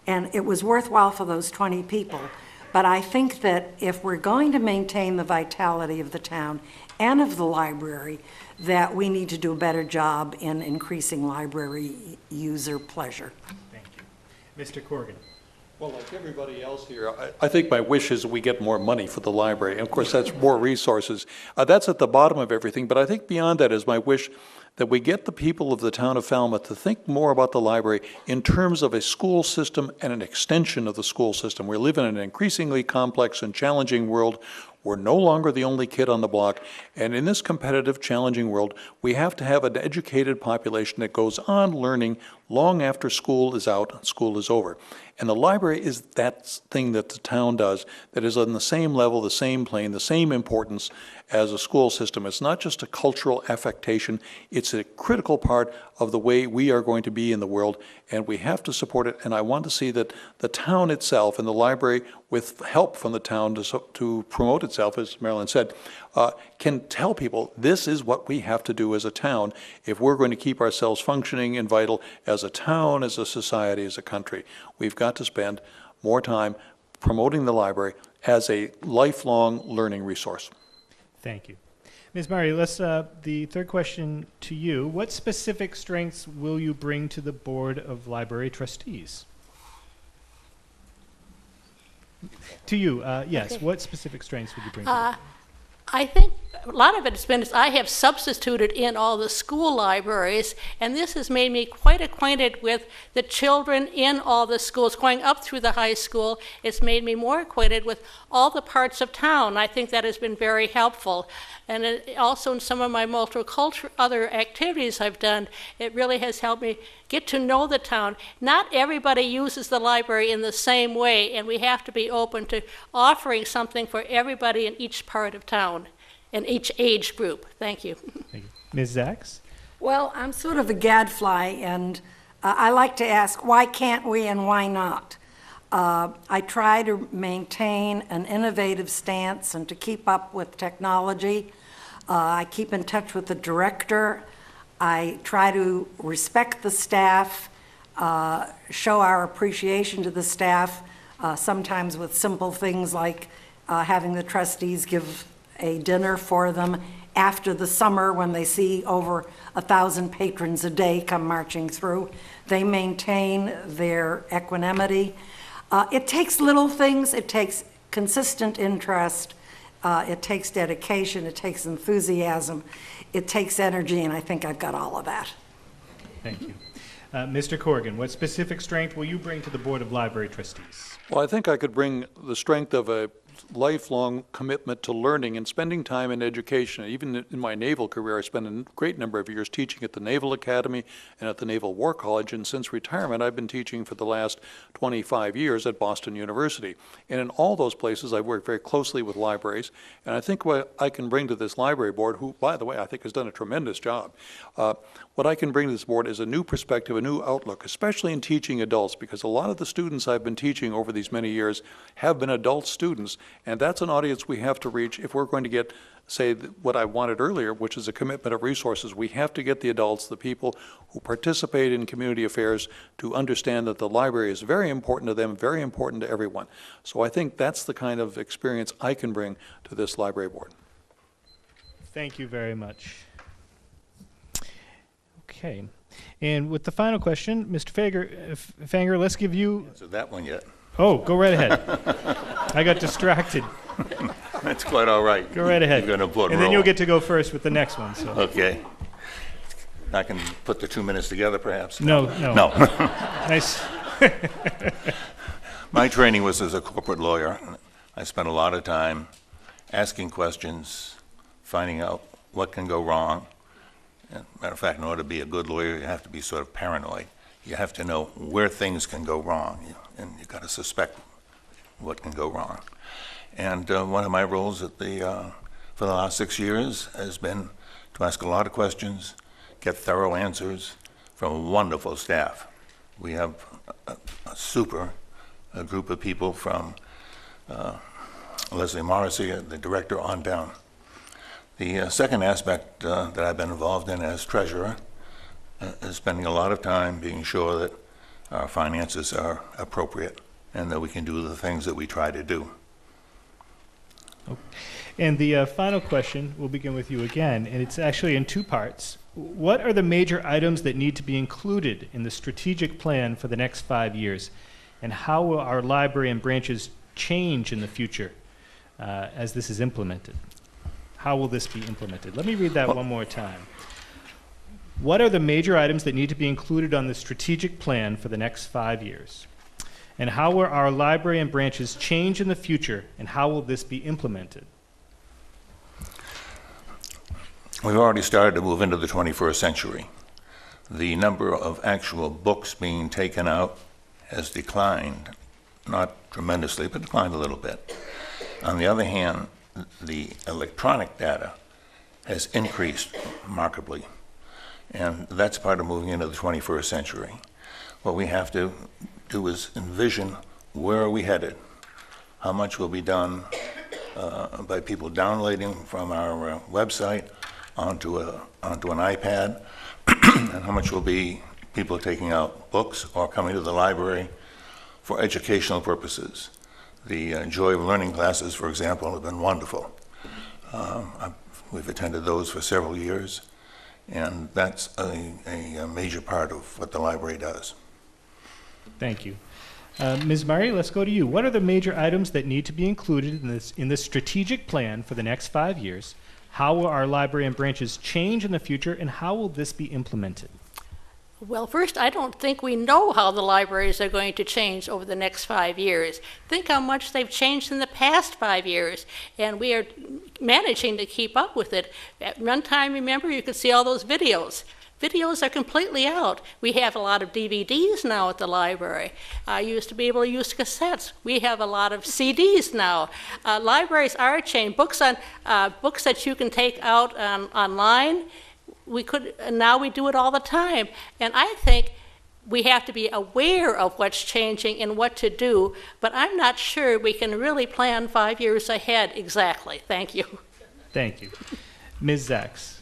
and it was worthwhile for those 20 people. But I think that if we're going to maintain the vitality of the town and of the library, that we need to do a better job in increasing library user pleasure. Thank you. Mr. Corgan. Well, like everybody else here, I think my wish is we get more money for the library. And of course, that's more resources. That's at the bottom of everything. But I think beyond that is my wish that we get the people of the town of Falmouth to think more about the library in terms of a school system and an extension of the school system. We live in an increasingly complex and challenging world. We're no longer the only kid on the block. And in this competitive, challenging world, we have to have an educated population that goes on learning long after school is out and school is over. And the library is that thing that the town does that is on the same level, the same plane, the same importance as a school system. It's not just a cultural affectation. It's a critical part of the way we are going to be in the world, and we have to support it. And I want to see that the town itself and the library, with help from the town to promote itself, as Marilyn said, can tell people this is what we have to do as a town if we're going to keep ourselves functioning and vital as a town, as a society, as a country. We've got to spend more time promoting the library as a lifelong learning resource. Thank you. Ms. Murray, the third question to you. What specific strengths will you bring to the Board of Library Trustees? To you, yes. Okay. What specific strengths would you bring to the board? I think a lot of it has been I have substituted in all the school libraries, and this has made me quite acquainted with the children in all the schools. Going up through the high school, it's made me more acquainted with all the parts of town. I think that has been very helpful. And also in some of my multicultural other activities I've done, it really has helped me get to know the town. Not everybody uses the library in the same way, and we have to be open to offering something for everybody in each part of town and each age group. Thank you. Thank you. Ms. Zacks? Well, I'm sort of a gadfly, and I like to ask, why can't we and why not? I try to maintain an innovative stance and to keep up with technology. I keep in touch with the director. I try to respect the staff, show our appreciation to the staff, sometimes with simple things like having the trustees give a dinner for them after the summer when they see over 1,000 patrons a day come marching through. They maintain their equanimity. It takes little things. It takes consistent interest. It takes dedication. It takes enthusiasm. It takes energy, and I think I've got all of that. Thank you. Mr. Corgan, what specific strength will you bring to the Board of Library Trustees? Well, I think I could bring the strength of a lifelong commitment to learning and spending time in education. Even in my naval career, I spent a great number of years teaching at the Naval Academy and at the Naval War College, and since retirement, I've been teaching for the last 25 years at Boston University. And in all those places, I've worked very closely with libraries, and I think what I can bring to this library board, who, by the way, I think has done a tremendous job, what I can bring to this board is a new perspective, a new outlook, especially in teaching adults, because a lot of the students I've been teaching over these many years have been adult students, and that's an audience we have to reach if we're going to get, say, what I wanted earlier, which is a commitment of resources. We have to get the adults, the people who participate in community affairs, to understand that the library is very important to them, very important to everyone. So I think that's the kind of experience I can bring to this library board. Thank you very much. Okay. And with the final question, Mr. Fanger, let's give you... Answered that one yet. Oh, go right ahead. I got distracted. That's quite all right. Go right ahead. You're going to and then you'll get to go first with the next one. So. Okay. I can put the 2 minutes together, perhaps? No. Nice. My training was as a corporate lawyer. I spent a lot of time asking questions, finding out what can go wrong. And matter of fact, in order to be a good lawyer, you have to be sort of paranoid. You have to know where things can go wrong, and you've got to suspect what can go wrong. And one of my roles at for the last 6 years has been to ask a lot of questions, get thorough answers from a wonderful staff. We have a super group of people from Leslie Morrissey, the director, on down. The second aspect that I've been involved in as treasurer is spending a lot of time being sure that our finances are appropriate and that we can do the things that we try to do. Okay. And the final question, we'll begin with you again, and it's actually in two parts. What are the major items that need to be included in the strategic plan for the next 5 years? And how will our library and branches change in the future as this is implemented? How will this be implemented? Let me read that one more time. What are the major items that need to be included on the strategic plan for the next 5 years? And how will our library and branches change in the future, and how will this be implemented? We've already started to move into the 21st century. The number of actual books being taken out has declined, not tremendously, but declined a little bit. On the other hand, the electronic data has increased markedly, and that's part of moving into the 21st century. What we have to do is envision where are we headed, how much will be done by people downloading from our website onto an iPad, and how much will be people taking out books or coming to the library for educational purposes. The Joy of Learning classes, for example, have been wonderful. We've attended those for several years, and that's a major part of what the library does. Thank you. Ms. Murray, let's go to you. What are the major items that need to be included in the strategic plan for the next 5 years? How will our library and branches change in the future, and how will this be implemented? Well, first, I don't think we know how the libraries are going to change over the next 5 years. Think how much they've changed in the past 5 years, and we are managing to keep up with it. At one time, remember, you could see all those videos. Videos are completely out. We have a lot of DVDs now at the library. I used to be able to use cassettes. We have a lot of CDs now. Libraries are changing. Books that you can take out online. Now we do it all the time. And I think we have to be aware of what's changing and what to do, but I'm not sure we can really plan 5 years ahead exactly. Thank you. Thank you. Ms. Zacks.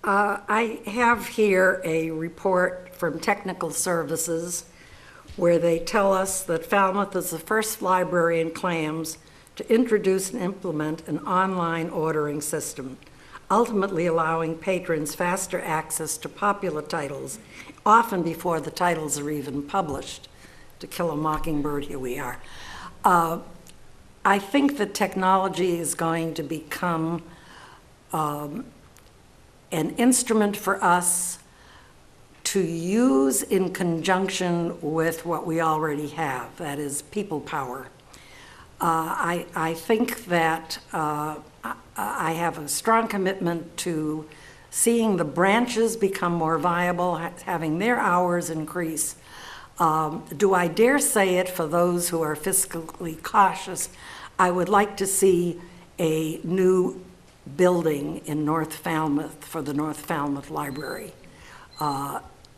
I have here a report from Technical Services where they tell us that Falmouth is the first library in Clams to introduce and implement an online ordering system, ultimately allowing patrons faster access to popular titles, often before the titles are even published. To Kill a Mockingbird, here we are. I think that technology is going to become an instrument for us to use in conjunction with what we already have, that is people power. I think that I have a strong commitment to seeing the branches become more viable, having their hours increase. Do I dare say it for those who are fiscally cautious? I would like to see a new building in North Falmouth for the North Falmouth Library.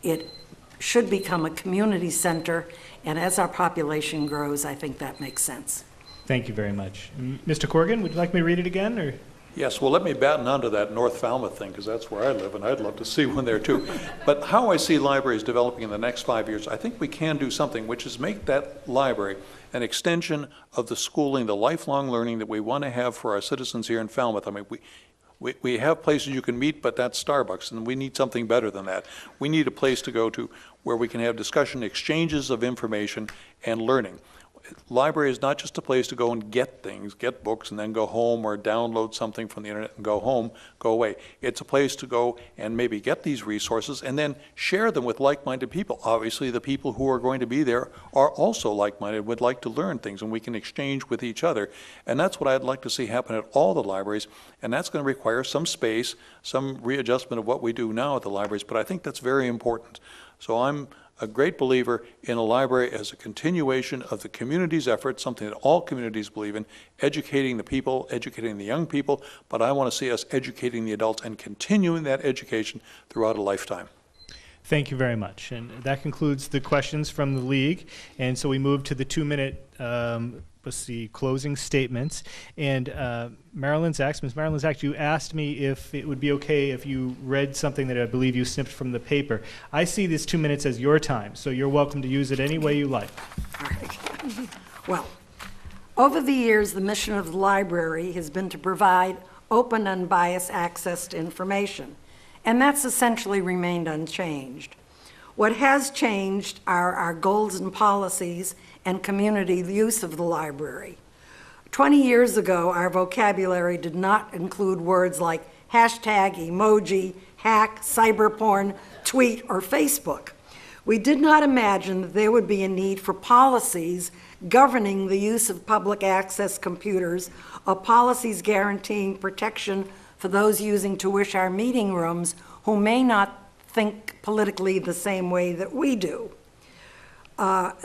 It should become a community center, and as our population grows, I think that makes sense. Thank you very much. Mr. Corgan, would you like me to read it again? Or? Yes, well, let me batten onto that North Falmouth thing, because that's where I live, and I'd love to see one there too. But how I see libraries developing in the next 5 years, I think we can do something, which is make that library an extension of the schooling, the lifelong learning that we want to have for our citizens here in Falmouth. I mean, we have places you can meet, but that's Starbucks, and we need something better than that. We need a place to go to where we can have discussion, exchanges of information, and learning. Library is not just a place to go and get things, get books, and then go home, or download something from the internet and go home, go away. It's a place to go and maybe get these resources and then share them with like-minded people. Obviously, the people who are going to be there are also like-minded, would like to learn things, and we can exchange with each other. And that's what I'd like to see happen at all the libraries, and that's going to require some space, some readjustment of what we do now at the libraries, but I think that's very important. So I'm a great believer in a library as a continuation of the community's effort, something that all communities believe in, educating the people, educating the young people, but I want to see us educating the adults and continuing that education throughout a lifetime. Thank you very much. And that concludes the questions from the League. And so we move to the 2-minute closing statements. And Marilyn Zacks, Ms. Marilyn Zacks, you asked me if it would be okay if you read something that I believe you snipped from the paper. I see this 2 minutes as your time, so you're welcome to use it any way you like. All right. Well, over the years, the mission of the library has been to provide open, unbiased access to information, and that's essentially remained unchanged. What has changed are our goals and policies and community use of the library. 20 years ago, our vocabulary did not include words like hashtag, emoji, hack, cyberporn, tweet, or Facebook. We did not imagine that there would be a need for policies governing the use of public access computers, or policies guaranteeing protection for those using to wish our meeting rooms who may not think politically the same way that we do.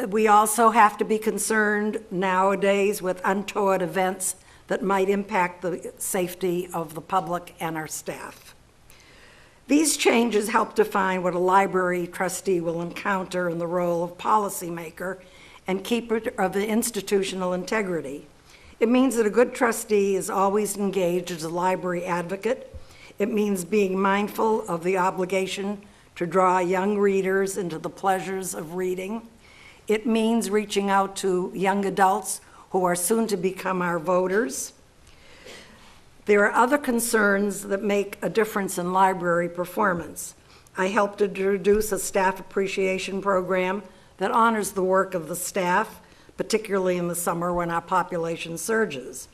We also have to be concerned nowadays with untoward events that might impact the safety of the public and our staff. These changes help define what a library trustee will encounter in the role of policymaker and keeper of the institutional integrity. It means that a good trustee is always engaged as a library advocate. It means being mindful of the obligation to draw young readers into the pleasures of reading. It means reaching out to young adults who are soon to become our voters. There are other concerns that make a difference in library performance. I helped introduce a staff appreciation program that honors the work of the staff, particularly in the summer when our population surges.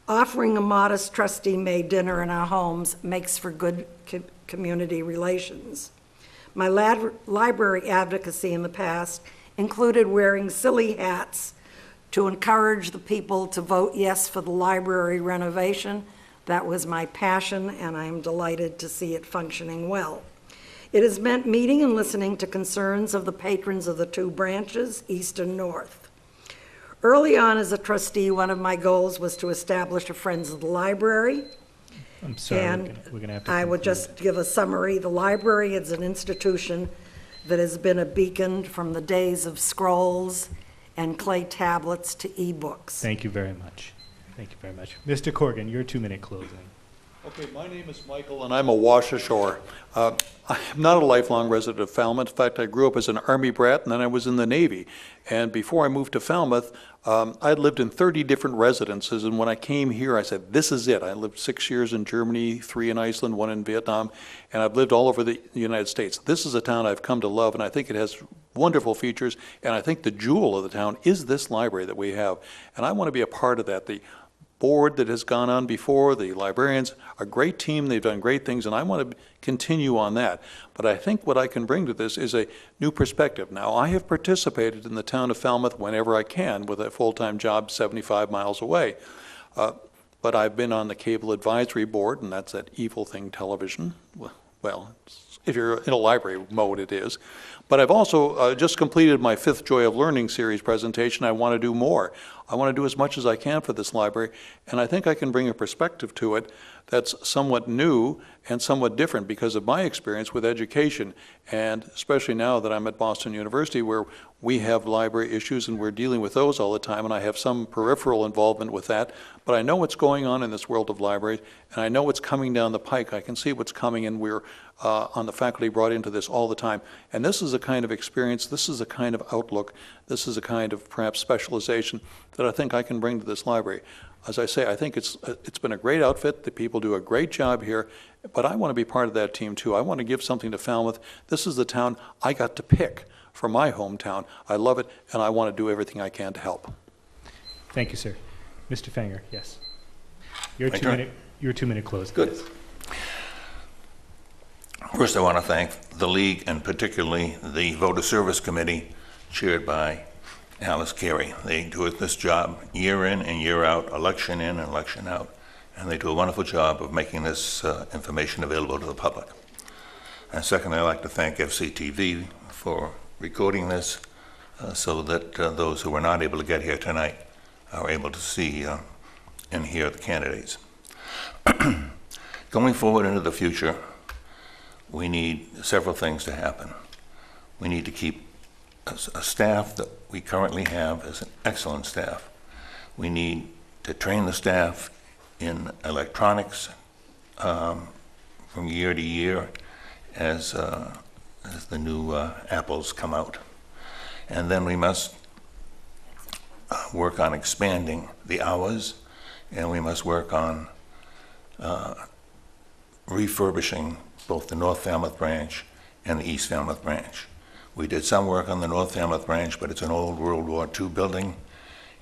Offering a modest trustee-made dinner in our homes makes for good community relations. My library advocacy in the past included wearing silly hats to encourage the people to vote yes for the library renovation. That was my passion, and I am delighted to see it functioning well. It has meant meeting and listening to concerns of the patrons of the two branches, East and North. Early on as a trustee, one of my goals was to establish a Friends of the Library. I'm sorry, And we're gonna have to I would conclude. just give a summary. The library is an institution that has been a beacon from the days of scrolls and clay tablets to e-books. Thank you very much. Thank you very much. Mr. Corgan, your 2-minute closing. Okay, my name is Michael, and I'm a wash ashore. I'm not a lifelong resident of Falmouth. In fact, I grew up as an Army brat, and then I was in the Navy. And before I moved to Falmouth, I had lived in 30 different residences, and when I came here, I said, this is it. I lived 6 years in Germany, 3 in Iceland, 1 in Vietnam, and I've lived all over the United States. This is a town I've come to love, and I think it has wonderful features, and I think the jewel of the town is this library that we have, and I want to be a part of that. The board that has gone on before, the librarians, a great team, they've done great things, and I want to continue on that. But I think what I can bring to this is a new perspective. Now, I have participated in the town of Falmouth whenever I can with a full-time job 75 miles away. But I've been on the cable advisory board, and that's that evil thing, television. Well, if you're in a library mode, it is. But I've also just completed my 5th Joy of Learning series presentation. I want to do more. I want to do as much as I can for this library, and I think I can bring a perspective to it that's somewhat new and somewhat different because of my experience with education, and especially now that I'm at Boston University, where we have library issues and we're dealing with those all the time, and I have some peripheral involvement with that, but I know what's going on in this world of libraries, and I know what's coming down the pike. I can see what's coming, and we're on the faculty brought into this all the time. And this is a kind of experience, this is a kind of outlook, this is a kind of perhaps specialization that I think I can bring to this library. As I say, I think it's been a great outfit. The people do a great job here, but I want to be part of that team too. I want to give something to Falmouth. This is the town I got to pick for my hometown. I love it, and I want to do everything I can to help. Thank you, sir. Mr. Fanger, yes. Your 2-minute close. Good. First, I want to thank the League and particularly the Voter Service Committee chaired by Alice Carey. They do this job year in and year out, election in and election out, and they do a wonderful job of making this information available to the public. And second, I'd like to thank FCTV for recording this so that those who were not able to get here tonight are able to see and hear the candidates. Going forward into the future, we need several things to happen. We need to keep a staff that we currently have as an excellent staff. We need to train the staff in electronics from year to year as the new Apples come out. And then we must work on expanding the hours, and we must work on refurbishing both the North Falmouth branch and the East Falmouth branch. We did some work on the North Falmouth branch, but it's an old World War II building,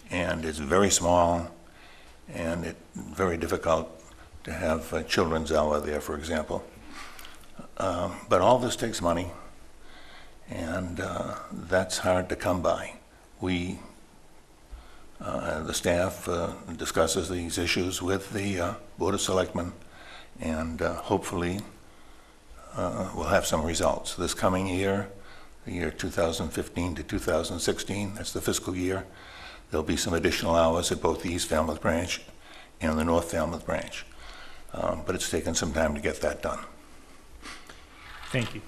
and it's very small, and it's very difficult to have a children's hour there, for example. But all this takes money, and that's hard to come by. The staff discusses these issues with the Board of Selectmen, and hopefully we'll have some results. This coming year, the year 2015 to 2016, that's the fiscal year, there'll be some additional hours at both the East Falmouth branch and the North Falmouth branch. But it's taken some time to get that done. Thank you.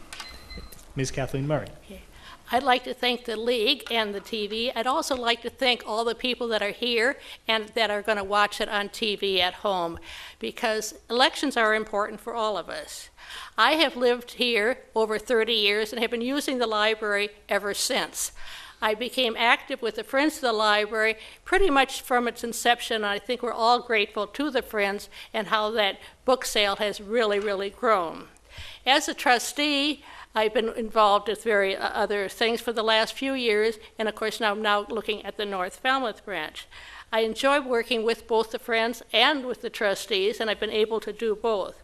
Ms. Kathleen Murray. Okay. I'd like to thank the League and the TV. I'd also like to thank all the people that are here and that are going to watch it on TV at home, because elections are important for all of us. I have lived here over 30 years and have been using the library ever since. I became active with the Friends of the Library pretty much from its inception. I think we're all grateful to the Friends and how that book sale has really, really grown. As a trustee, I've been involved with various other things for the last few years, and of course now I'm looking at the North Falmouth branch. I enjoy working with both the Friends and with the trustees, and I've been able to do both.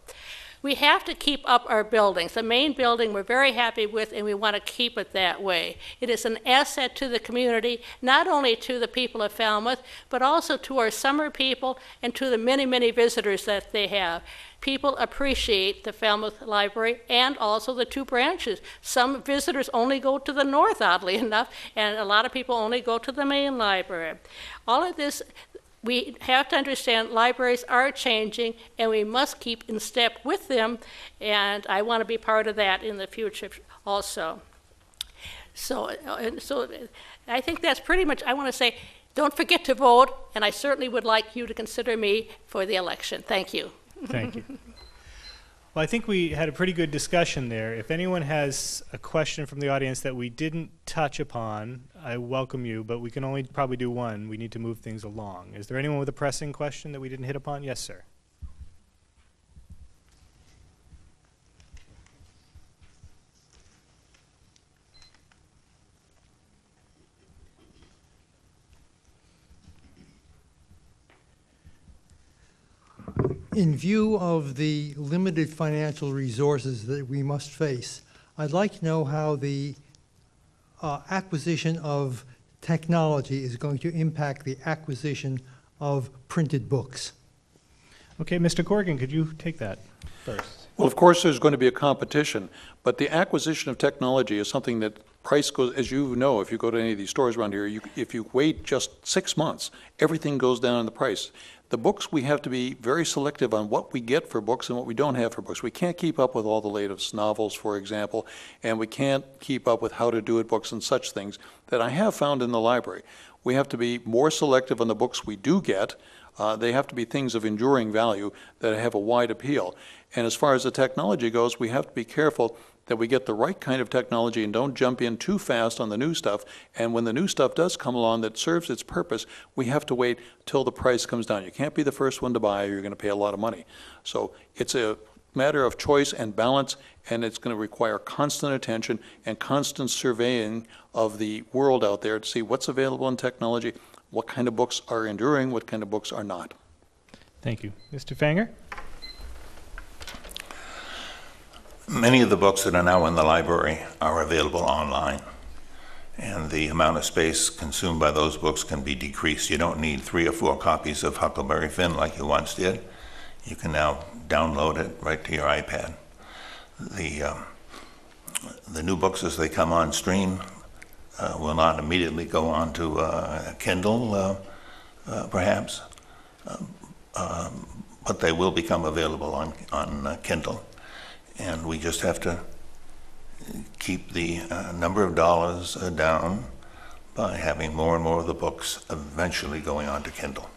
We have to keep up our buildings. The main building we're very happy with, and we want to keep it that way. It is an asset to the community, not only to the people of Falmouth, but also to our summer people and to the many, many visitors that they have. People appreciate the Falmouth Library and also the two branches. Some visitors only go to the north, oddly enough, and a lot of people only go to the main library. All of this, we have to understand libraries are changing, and we must keep in step with them, and I want to be part of that in the future also. So I think that's pretty much, I want to say, don't forget to vote, and I certainly would like you to consider me for the election. Thank you. Thank you. Well, I think we had a pretty good discussion there. If anyone has a question from the audience that we didn't touch upon, I welcome you, but we can only probably do one. We need to move things along. Is there anyone with a pressing question that we didn't hit upon? Yes, sir. In view of the limited financial resources that we must face, I'd like to know how the acquisition of technology is going to impact the acquisition of printed books. Okay, Mr. Corgan, could you take that first? Well, of course, there's going to be a competition, but the acquisition of technology is something that price goes, as you know, if you go to any of these stores around here, if you wait just 6 months, everything goes down in the price. The books, we have to be very selective on what we get for books and what we don't have for books. We can't keep up with all the latest novels, for example, and we can't keep up with how to do it books and such things that I have found in the library. We have to be more selective on the books we do get. They have to be things of enduring value that have a wide appeal. And as far as the technology goes, we have to be careful that we get the right kind of technology and don't jump in too fast on the new stuff. And when the new stuff does come along that serves its purpose, we have to wait till the price comes down. You can't be the first one to buy, or you're going to pay a lot of money. So it's a matter of choice and balance, and it's going to require constant attention and constant surveying of the world out there to see what's available in technology, what kind of books are enduring, what kind of books are not. Thank you. Mr. Fanger? Many of the books that are now in the library are available online, and the amount of space consumed by those books can be decreased. You don't need 3 or 4 copies of Huckleberry Finn like you once did. You can now download it right to your iPad. The new books as they come on stream will not immediately go on to Kindle, perhaps, but they will become available on Kindle. And we just have to keep the number of dollars down by having more and more of the books eventually going on to Kindle.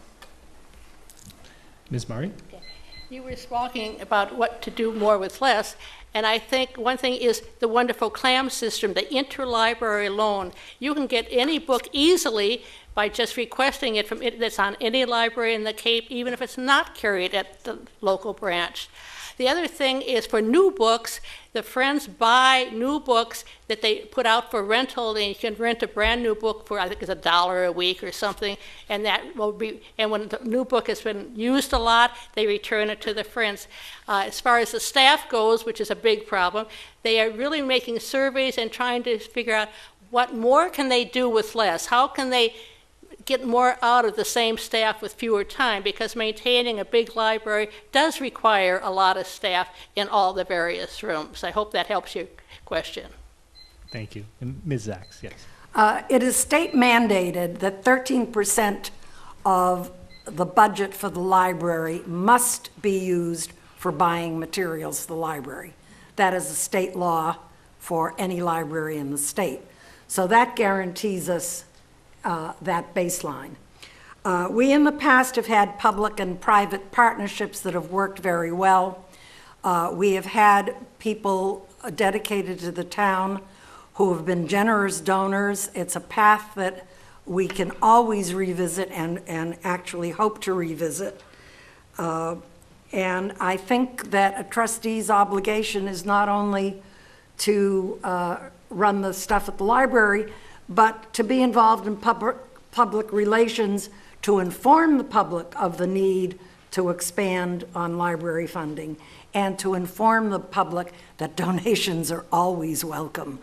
Ms. Murray? Okay. You were talking about what to do more with less, and I think one thing is the wonderful CLAM system, the interlibrary loan. You can get any book easily by just requesting it from it that's on any library in the Cape, even if it's not carried at the local branch. The other thing is for new books, the Friends buy new books that they put out for rental, and you can rent a brand new book for, I think it's $1 a week or something, and that will be, and when the new book has been used a lot, they return it to the Friends. As far as the staff goes, which is a big problem, they are really making surveys and trying to figure out what more can they do with less? How can they get more out of the same staff with fewer time, because maintaining a big library does require a lot of staff in all the various rooms. I hope that helps your question. Thank you. And Ms. Zacks, yes. It is state mandated that 13% of the budget for the library must be used for buying materials for the library. That is a state law for any library in the state. So that guarantees us that baseline. We in the past have had public and private partnerships that have worked very well. We have had people dedicated to the town who have been generous donors. It's a path that we can always revisit and actually hope to revisit. And I think that a trustee's obligation is not only to run the stuff at the library, but to be involved in public relations to inform the public of the need to expand on library funding, and to inform the public that donations are always welcome.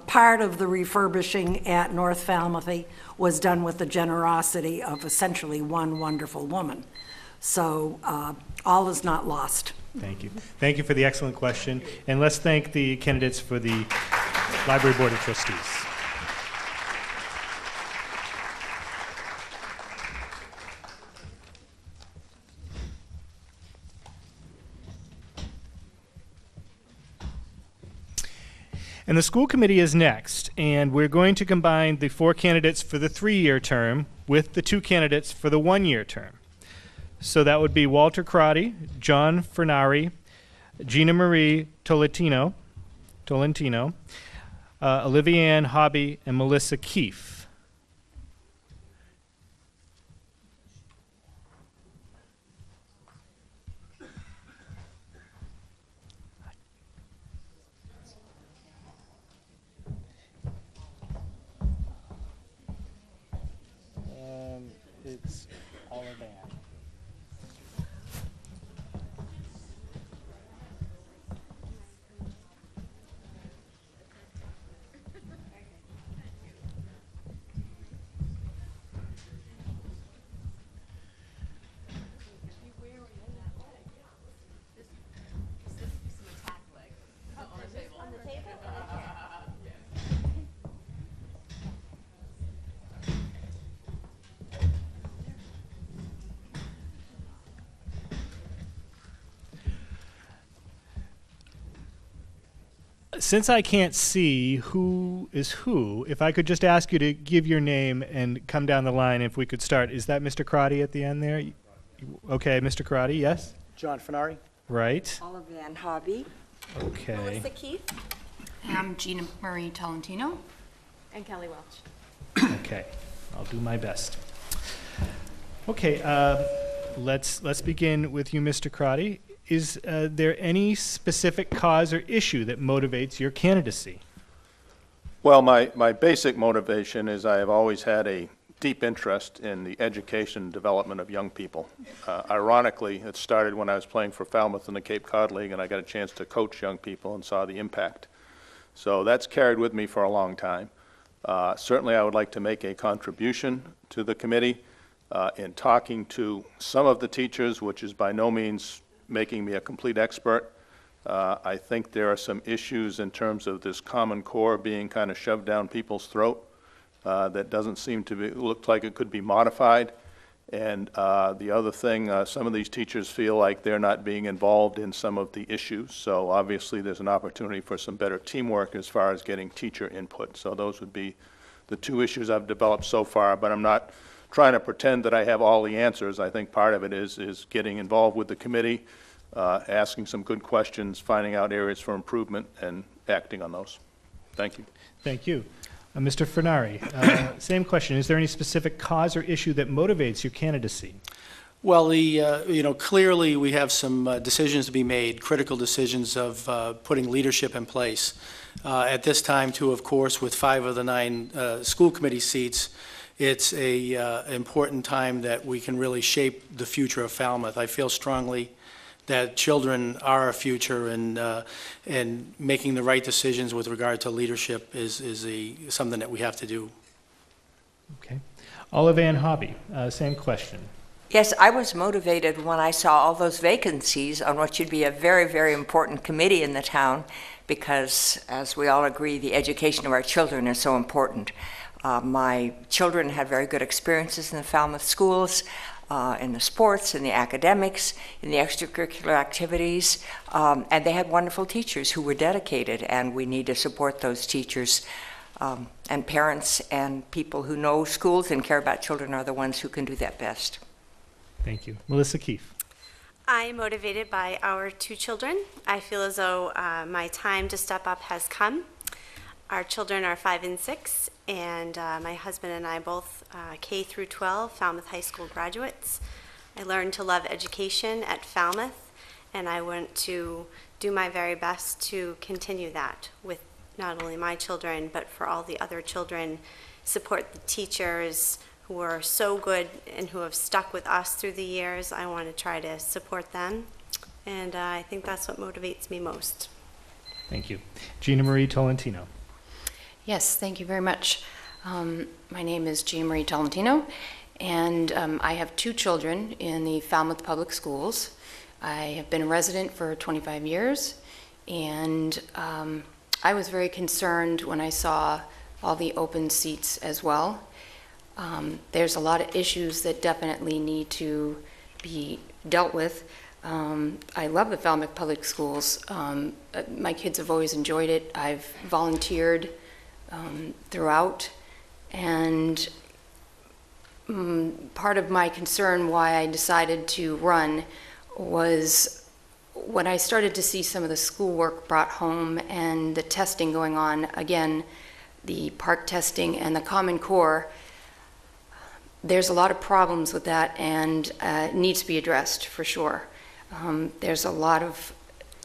Part of the refurbishing at North Falmouth was done with the generosity of essentially one wonderful woman. So all is not lost. Thank you. Thank you for the excellent question. And let's thank the candidates for the Library Board of Trustees. And the school committee is next, and we're going to combine the 4 candidates for the 3-year term with the 2 candidates for the 1-year term. So that would be Walter Crotty, John Fernari, Gina Marie Tolentino, Olivia Ann Hobby, and Melissa Keefe. It's all of that. Since I can't see who is who, if I could just ask you to give your name and come down the line if we could start. Is that Mr. Crotty at the end there? Okay, Mr. Crotty, yes? John Fernari. Right. Olivia Ann Hobby. Okay. Melissa Keefe. I'm Gina Marie Tolentino. And Kelly Welch. Okay, I'll do my best. Okay, let's begin with you, Mr. Crotty. Is there any specific cause or issue that motivates your candidacy? Well, my basic motivation is I have always had a deep interest in the education and development of young people. Ironically, it started when I was playing for Falmouth in the Cape Cod League, and I got a chance to coach young people and saw the impact. So that's carried with me for a long time. Certainly, I would like to make a contribution to the committee in talking to some of the teachers, which is by no means making me a complete expert. I think there are some issues in terms of this Common Core being kind of shoved down people's throat that doesn't seem to look like it could be modified. And the other thing, some of these teachers feel like they're not being involved in some of the issues. So obviously there's an opportunity for some better teamwork as far as getting teacher input. So those would be the 2 issues I've developed so far, but I'm not trying to pretend that I have all the answers. I think part of it is getting involved with the committee, asking some good questions, finding out areas for improvement, and acting on those. Thank you. Thank you. Mr. Fernari, same question. Is there any specific cause or issue that motivates your candidacy? Well, clearly we have some decisions to be made, critical decisions of putting leadership in place. At this time, too, of course, with 5 of the 9 school committee seats, it's a important time that we can really shape the future of Falmouth. I feel strongly that children are our future, and making the right decisions with regard to leadership is something that we have to do. Okay. Olivia Ann Hobby, same question. Yes, I was motivated when I saw all those vacancies on what should be a very, very important committee in the town, because, as we all agree, the education of our children is so important. My children had very good experiences in the Falmouth schools, in the sports, in the academics, in the extracurricular activities, and they had wonderful teachers who were dedicated, and we need to support those teachers. And parents and people who know schools and care about children are the ones who can do that best. Thank you. Melissa Keefe. I'm motivated by our 2 children. I feel as though my time to step up has come. Our children are 5 and 6, and my husband and I both K through 12 Falmouth High School graduates. I learned to love education at Falmouth, and I want to do my very best to continue that with not only my children, but for all the other children, support the teachers who are so good and who have stuck with us through the years. I want to try to support them, and I think that's what motivates me most. Thank you. Gina Marie Tolentino. Yes, thank you very much. My name is Gina Marie Tolentino, and I have 2 children in the Falmouth Public Schools. I have been a resident for 25 years, and I was very concerned when I saw all the open seats as well. There's a lot of issues that definitely need to be dealt with. I love the Falmouth Public Schools. My kids have always enjoyed it. I've volunteered throughout, and part of my concern why I decided to run was when I started to see some of the schoolwork brought home and the testing going on, again, the park testing and the Common Core. There's a lot of problems with that, and it needs to be addressed for sure. There's a lot of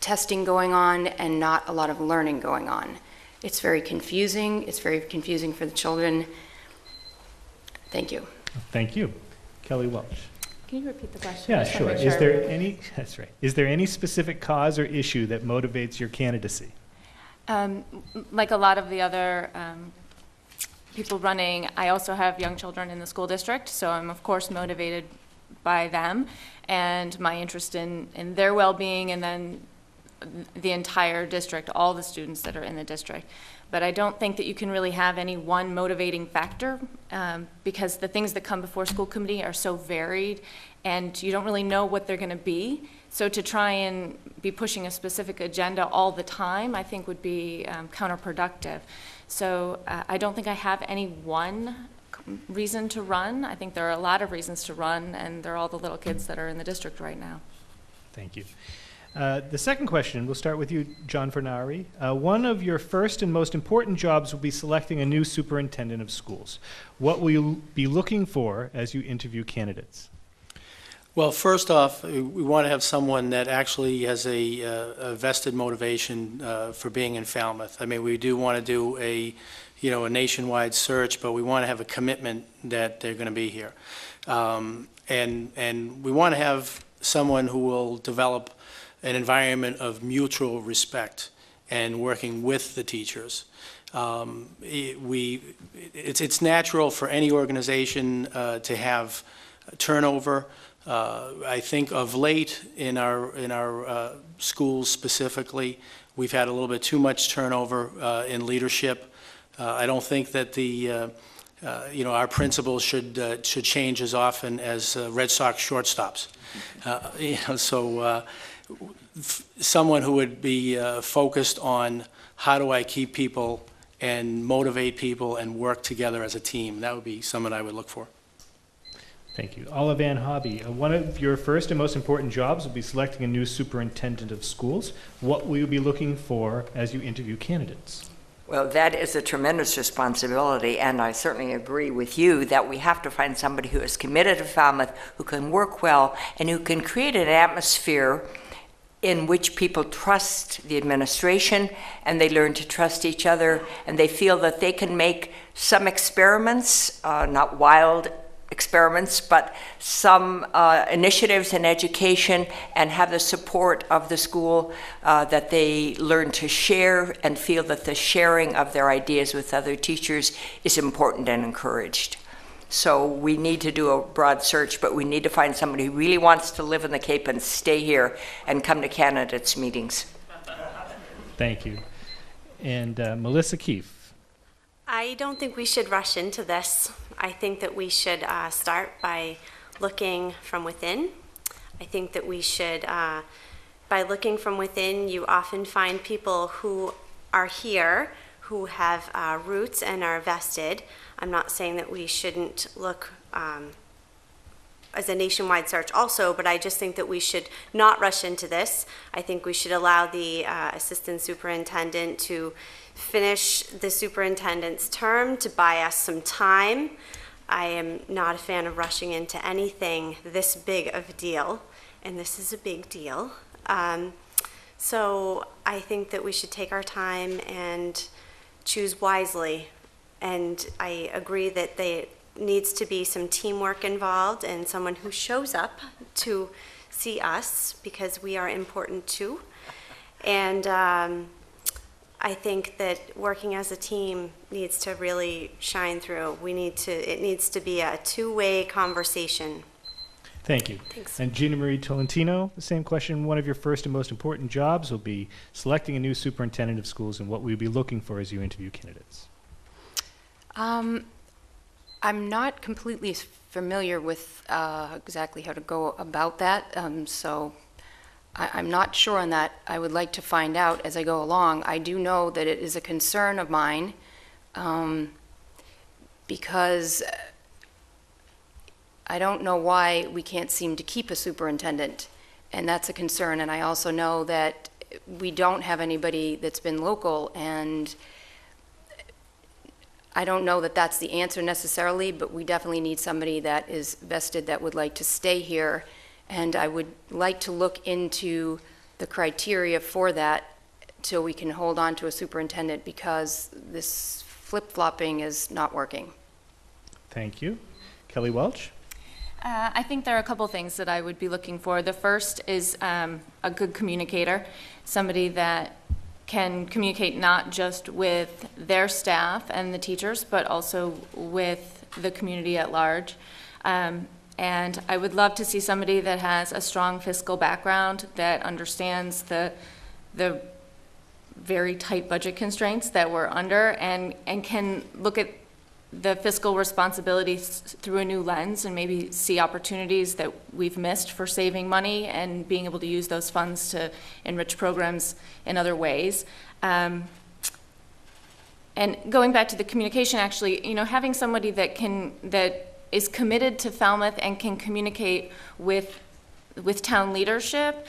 testing going on and not a lot of learning going on. It's very confusing. It's very confusing for the children. Thank you. Thank you. Kelly Welch. Can you repeat the question? Yeah, sure. Is there any, that's right. Is there any specific cause or issue that motivates your candidacy? Like a lot of the other people running, I also have young children in the school district, so I'm of course motivated by them and my interest in their well-being, and then the entire district, all the students that are in the district. But I don't think that you can really have any one motivating factor because the things that come before school committee are so varied and you don't really know what they're going to be. So to try and be pushing a specific agenda all the time, I think would be counterproductive. So I don't think I have any one reason to run. I think there are a lot of reasons to run, and they're all the little kids that are in the district right now. Thank you. The second question, we'll start with you, John Fernari. One of your first and most important jobs will be selecting a new superintendent of schools. What will you be looking for as you interview candidates? Well, first off, we want to have someone that actually has a vested motivation for being in Falmouth. I mean, we do want to do a nationwide search, but we want to have a commitment that they're going to be here. And we want to have someone who will develop an environment of mutual respect and working with the teachers. It's natural for any organization to have turnover. I think of late in our schools specifically, we've had a little bit too much turnover in leadership. I don't think that our principals should change as often as Red Sox shortstops. Someone who would be focused on how do I keep people and motivate people and work together as a team. That would be someone I would look for. Thank you. Olive Ann Hobby, one of your first and most important jobs will be selecting a new superintendent of schools. What will you be looking for as you interview candidates? Well, that is a tremendous responsibility, and I certainly agree with you that we have to find somebody who is committed to Falmouth, who can work well, and who can create an atmosphere in which people trust the administration and they learn to trust each other, and they feel that they can make some experiments, not wild experiments, but some initiatives in education, and have the support of the school, that they learn to share and feel that the sharing of their ideas with other teachers is important and encouraged. So we need to do a broad search, but we need to find somebody who really wants to live in the Cape and stay here and come to candidates' meetings. Thank you. And Melissa Keefe. I don't think we should rush into this. I think that we should start by looking from within. I think that we should, by looking from within, you often find people who are here, who have roots and are vested. I'm not saying that we shouldn't look as a nationwide search also, but I just think that we should not rush into this. I think we should allow the assistant superintendent to finish the superintendent's term, to buy us some time. I am not a fan of rushing into anything this big of a deal, and this is a big deal. So I think that we should take our time and choose wisely. And I agree that needs to be some teamwork involved and someone who shows up to see us because we are important too. And I think that working as a team needs to really shine through. It needs to be a two-way conversation. Thank you. Thanks. And Gina Marie Tolentino, the same question. One of your first and most important jobs will be selecting a new superintendent of schools, and what will you be looking for as you interview candidates? I'm not completely familiar with exactly how to go about that, so I'm not sure on that. I would like to find out as I go along. I do know that it is a concern of mine because I don't know why we can't seem to keep a superintendent, and that's a concern. And I also know that we don't have anybody that's been local, and I don't know that that's the answer necessarily, but we definitely need somebody that is vested that would like to stay here. And I would like to look into the criteria for that so we can hold on to a superintendent, because this flip-flopping is not working. Thank you. Kelly Welch? I think there are a couple things that I would be looking for. The first is a good communicator, somebody that can communicate not just with their staff and the teachers, but also with the community at large. And I would love to see somebody that has a strong fiscal background, that understands the very tight budget constraints that we're under, and can look at the fiscal responsibilities through a new lens and maybe see opportunities that we've missed for saving money and being able to use those funds to enrich programs in other ways. And going back to the communication, actually, having somebody that is committed to Falmouth and can communicate with town leadership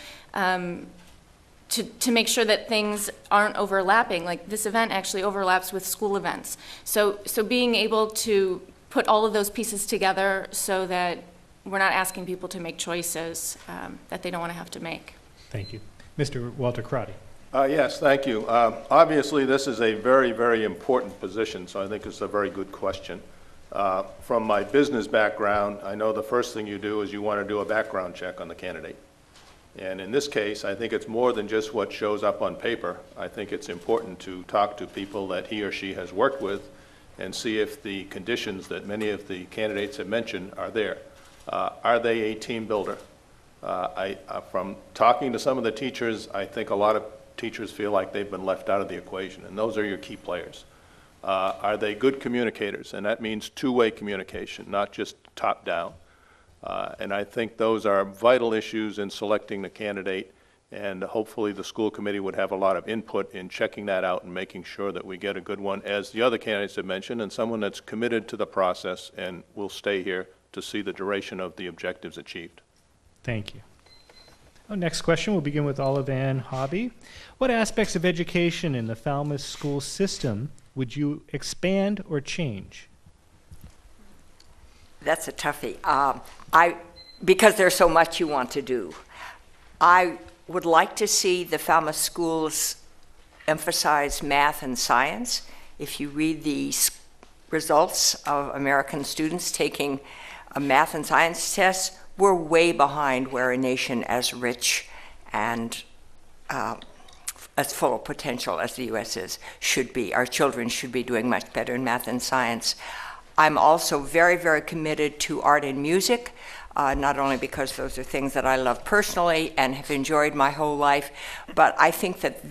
to make sure that things aren't overlapping. Like, this event actually overlaps with school events. So being able to put all of those pieces together so that we're not asking people to make choices that they don't want to have to make. Thank you. Mr. Walter Crotty. Yes, thank you. Obviously, this is a very, very important position, so I think it's a very good question. From my business background, I know the first thing you do is you want to do a background check on the candidate. And in this case, I think it's more than just what shows up on paper. I think it's important to talk to people that he or she has worked with and see if the conditions that many of the candidates have mentioned are there. Are they a team builder? From talking to some of the teachers, I think a lot of teachers feel like they've been left out of the equation, and those are your key players. Are they good communicators? And that means two-way communication, not just top-down. And I think those are vital issues in selecting the candidate, and hopefully the school committee would have a lot of input in checking that out and making sure that we get a good one, as the other candidates have mentioned, and someone that's committed to the process and will stay here to see the duration of the objectives achieved. Thank you. Our next question will begin with Olive Ann Hobby. What aspects of education in the Falmouth school system would you expand or change? That's a toughie. Because there's so much you want to do. I would like to see the Falmouth schools emphasize math and science. If you read the results of American students taking a math and science test, we're way behind where a nation as rich and as full of potential as the U.S. is should be. Our children should be doing much better in math and science. I'm also very, very committed to art and music, not only because those are things that I love personally and have enjoyed my whole life, but I think that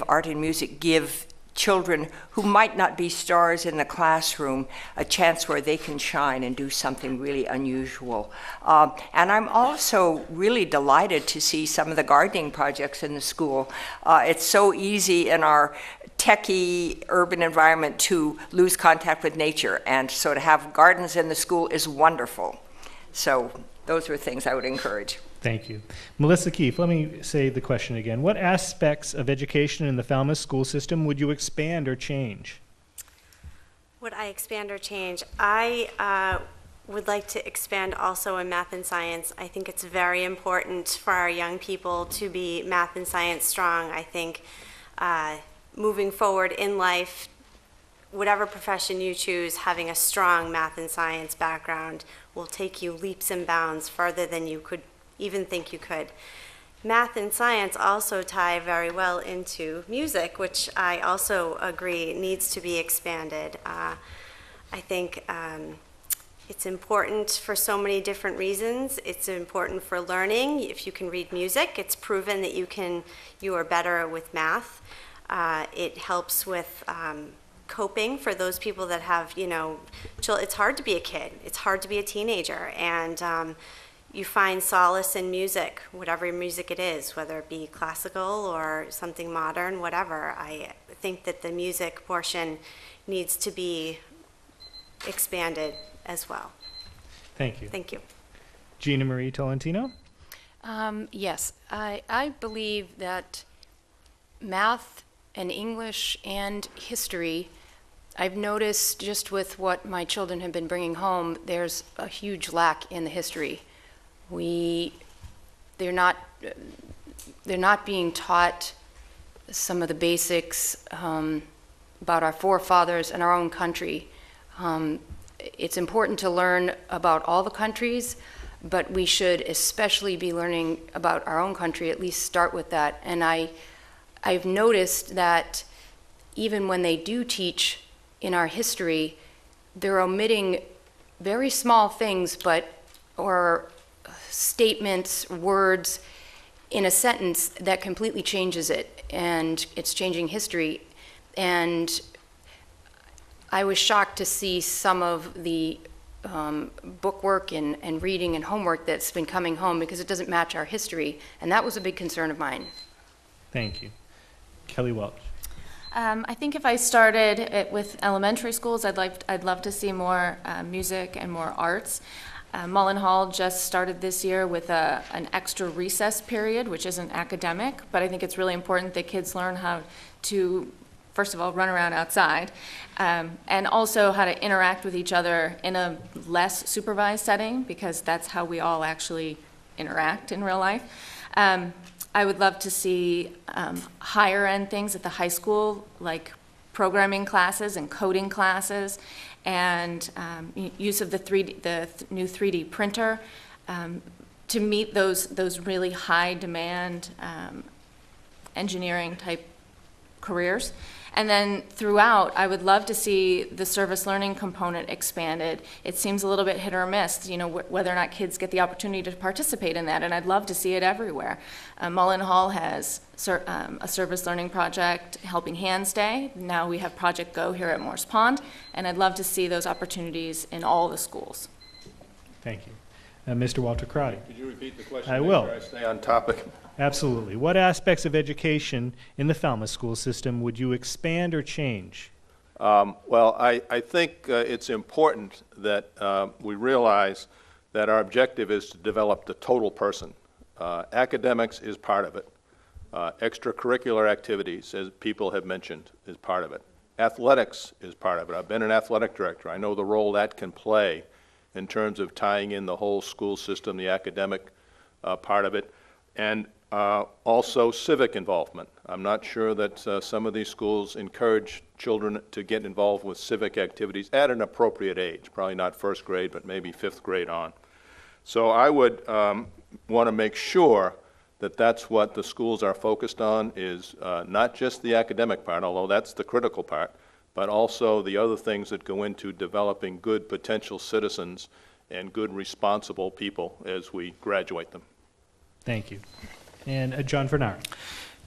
art and music give children who might not be stars in the classroom a chance where they can shine and do something really unusual. And I'm also really delighted to see some of the gardening projects in the school. It's so easy in our techie urban environment to lose contact with nature, and so to have gardens in the school is wonderful. So those are things I would encourage. Thank you. Melissa Keefe, let me say the question again. What aspects of education in the Falmouth school system would you expand or change? Would I expand or change? I would like to expand also in math and science. I think it's very important for our young people to be math and science strong. I think moving forward in life, whatever profession you choose, having a strong math and science background will take you leaps and bounds farther than you could even think you could. Math and science also tie very well into music, which I also agree needs to be expanded. I think it's important for so many different reasons. It's important for learning. If you can read music, it's proven that you are better with math. It helps with coping for those people that have, it's hard to be a kid. It's hard to be a teenager. And you find solace in music, whatever music it is, whether it be classical or something modern, whatever. I think that the music portion needs to be expanded as well. Thank you. Thank you. Gina Marie Tolentino? Yes, I believe that math and English and history, I've noticed just with what my children have been bringing home, there's a huge lack in the history. They're not being taught some of the basics about our forefathers and our own country. It's important to learn about all the countries, but we should especially be learning about our own country, at least start with that. And I've noticed that even when they do teach in our history, they're omitting very small things, or statements, words in a sentence that completely changes it, and it's changing history. And I was shocked to see some of the bookwork and reading and homework that's been coming home because it doesn't match our history, and that was a big concern of mine. Thank you. Kelly Welch. I think if I started it with elementary schools, I'd love to see more music and more arts. Mullen Hall just started this year with an extra recess period, which isn't academic, but I think it's really important that kids learn how to, first of all, run around outside, and also how to interact with each other in a less supervised setting, because that's how we all actually interact in real life. I would love to see higher end things at the high school, like programming classes and coding classes, and use of the new 3D printer to meet those really high demand engineering type careers. And then throughout, I would love to see the service learning component expanded. It seems a little bit hit or miss, whether or not kids get the opportunity to participate in that, and I'd love to see it everywhere. Mullen Hall has a service learning project, Helping Hands Day. Now we have Project Go here at Morse Pond, and I'd love to see those opportunities in all the schools. Thank you. Mr. Walter Crotty. Could you repeat the question? I will. Make sure I stay on topic. Absolutely. What aspects of education in the Falmouth school system would you expand or change? Well, I think it's important that we realize that our objective is to develop the total person. Academics is part of it. Extracurricular activities, as people have mentioned, is part of it. Athletics is part of it. I've been an athletic director. I know the role that can play in terms of tying in the whole school system, the academic part of it, and also civic involvement. I'm not sure that some of these schools encourage children to get involved with civic activities at an appropriate age, probably not first grade, but maybe fifth grade on. So I would want to make sure that that's what the schools are focused on, is not just the academic part, although that's the critical part, but also the other things that go into developing good potential citizens and good responsible people as we graduate them. Thank you. And John Vernard.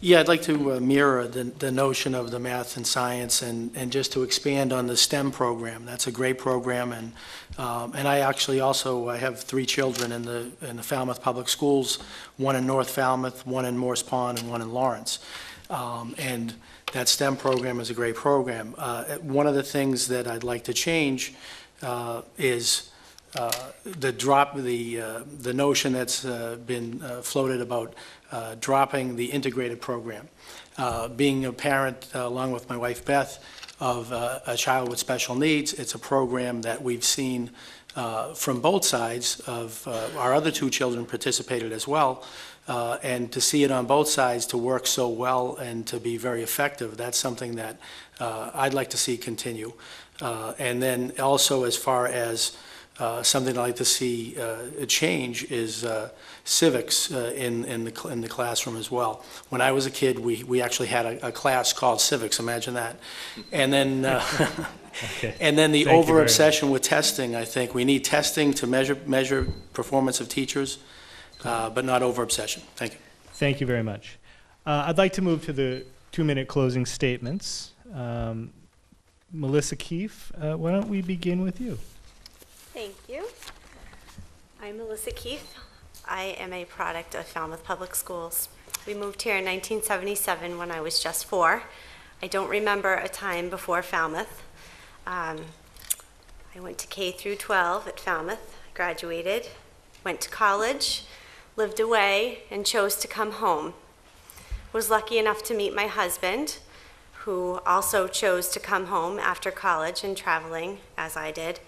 Yeah, I'd like to mirror the notion of the math and science, and just to expand on the STEM program. That's a great program, and I actually also have 3 children in the Falmouth Public Schools, one in North Falmouth, one in Morse Pond, and one in Lawrence. And that STEM program is a great program. One of the things that I'd like to change is the notion that's been floated about dropping the integrated program. Being a parent, along with my wife Beth, of a child with special needs, it's a program that we've seen from both sides of our other 2 children participated as well. And to see it on both sides to work so well and to be very effective, that's something that I'd like to see continue. And then also, as far as something I'd like to see a change is civics in the classroom as well. When I was a kid, we actually had a class called civics. Imagine that. And then Okay. and then the Thank you over very obsession with testing. I think we need testing to measure performance of teachers, but not over obsession. Thank you. Thank you very much. I'd like to move to the 2-minute closing statements. Melissa Keefe, why don't we begin with you? Thank you. I'm Melissa Keefe. I am a product of Falmouth Public Schools. We moved here in 1977 when I was just 4. I don't remember a time before Falmouth. I went to K through 12 at Falmouth, graduated, went to college, lived away, and chose to come home. Was lucky enough to meet my husband, who also chose to come home after college and traveling, as I did.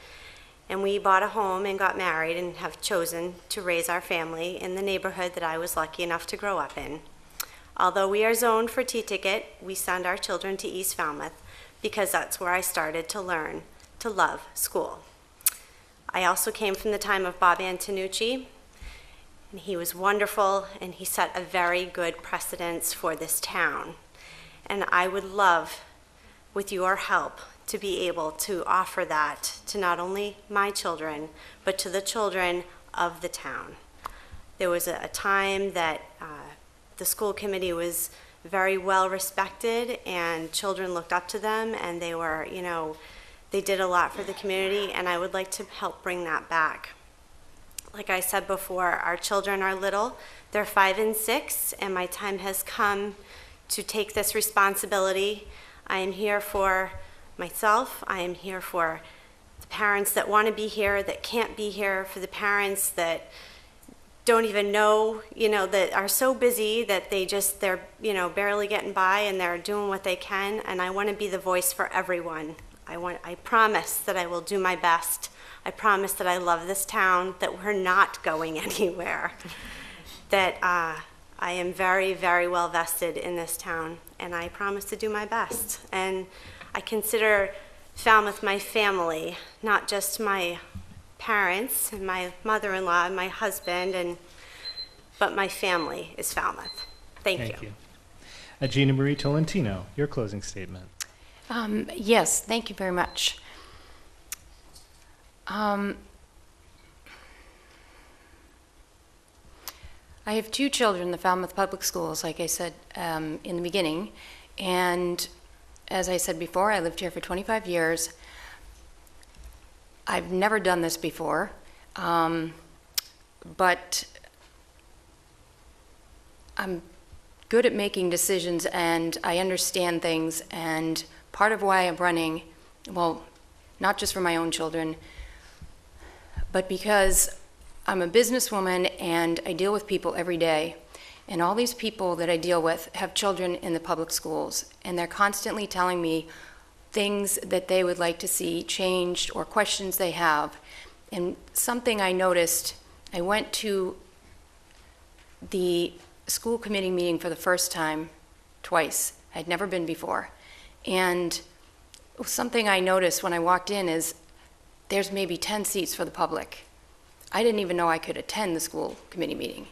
And we bought a home and got married and have chosen to raise our family in the neighborhood that I was lucky enough to grow up in. Although we are zoned for T-ticket, we send our children to East Falmouth because that's where I started to learn to love school. I also came from the time of Bob Antonucci, and he was wonderful, and he set a very good precedence for this town. And I would love, with your help, to be able to offer that to not only my children, but to the children of the town. There was a time that the school committee was very well respected and children looked up to them, and they were, you know, they did a lot for the community, and I would like to help bring that back. Like I said before, our children are little. They're 5 and 6, and my time has come to take this responsibility. I am here for myself. I am here for the parents that want to be here, that can't be here, for the parents that don't even know, you know, that are so busy that they're, you know, barely getting by, and they're doing what they can, and I want to be the voice for everyone. I promise that I will do my best. I promise that I love this town, that we're not going anywhere, that I am very, very well vested in this town, and I promise to do my best. And I consider Falmouth my family, not just my parents and my mother-in-law and my husband, but my family is Falmouth. Thank you. Gina Marie Tolentino, your closing statement. Yes, thank you very much. I have 2 children in the Falmouth Public Schools, like I said in the beginning, and as I said before, I lived here for 25 years. I've never done this before, but I'm good at making decisions, and I understand things, and part of why I'm running, well, not just for my own children, but because I'm a businesswoman and I deal with people every day, and all these people that I deal with have children in the public schools, and they're constantly telling me things that they would like to see changed or questions they have. And something I noticed, I went to the school committee meeting for the first time twice. I'd never been before. And something I noticed when I walked in is there's maybe 10 seats for the public. I didn't even know I could attend the school committee meeting.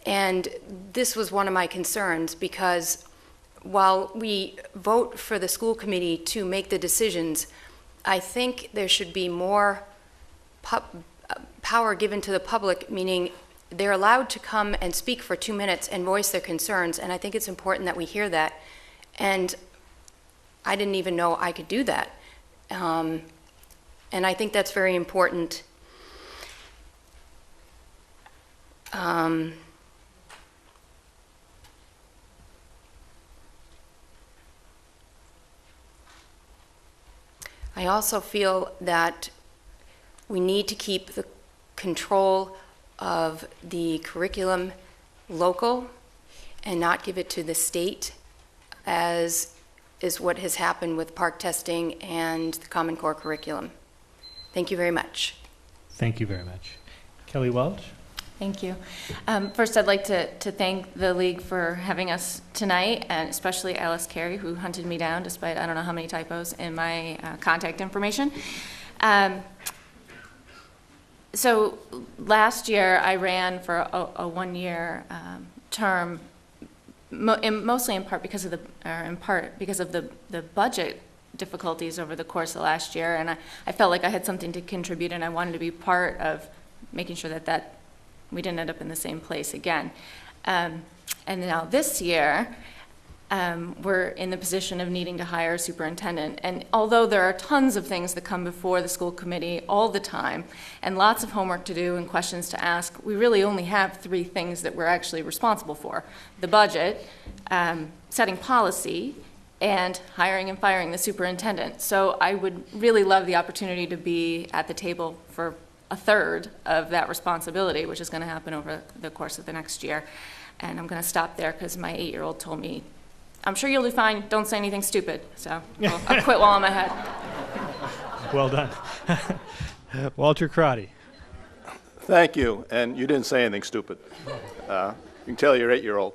And this was one of my concerns, because while we vote for the school committee to make the decisions, I think there should be more power given to the public, meaning they're allowed to come and speak for 2 minutes and voice their concerns, and I think it's important that we hear that. And I didn't even know I could do that. And I think that's very important. I also feel that we need to keep the control of the curriculum local and not give it to the state, as is what has happened with park testing and the Common Core curriculum. Thank you very much. Thank you very much. Kelly Welch? Thank you. First, I'd like to thank the League for having us tonight, and especially Alice Carey, who hunted me down despite I don't know how many typos in my contact information. So last year, I ran for a one-year term, mostly in part because of the budget difficulties over the course of last year, and I felt like I had something to contribute, and I wanted to be part of making sure that we didn't end up in the same place again. And now this year, we're in the position of needing to hire a superintendent. And although there are tons of things that come before the school committee all the time, and lots of homework to do and questions to ask, we really only have 3 things that we're actually responsible for: the budget, setting policy, and hiring and firing the superintendent. So I would really love the opportunity to be at the table for a third of that responsibility, which is going to happen over the course of the next year. And I'm going to stop there because my 8-year-old told me, "I'm sure you'll do fine, don't say anything stupid." So I'll quit while I'm ahead. Well done. Walter Crotty. Thank you, and you didn't say anything stupid. You can tell your 8-year-old.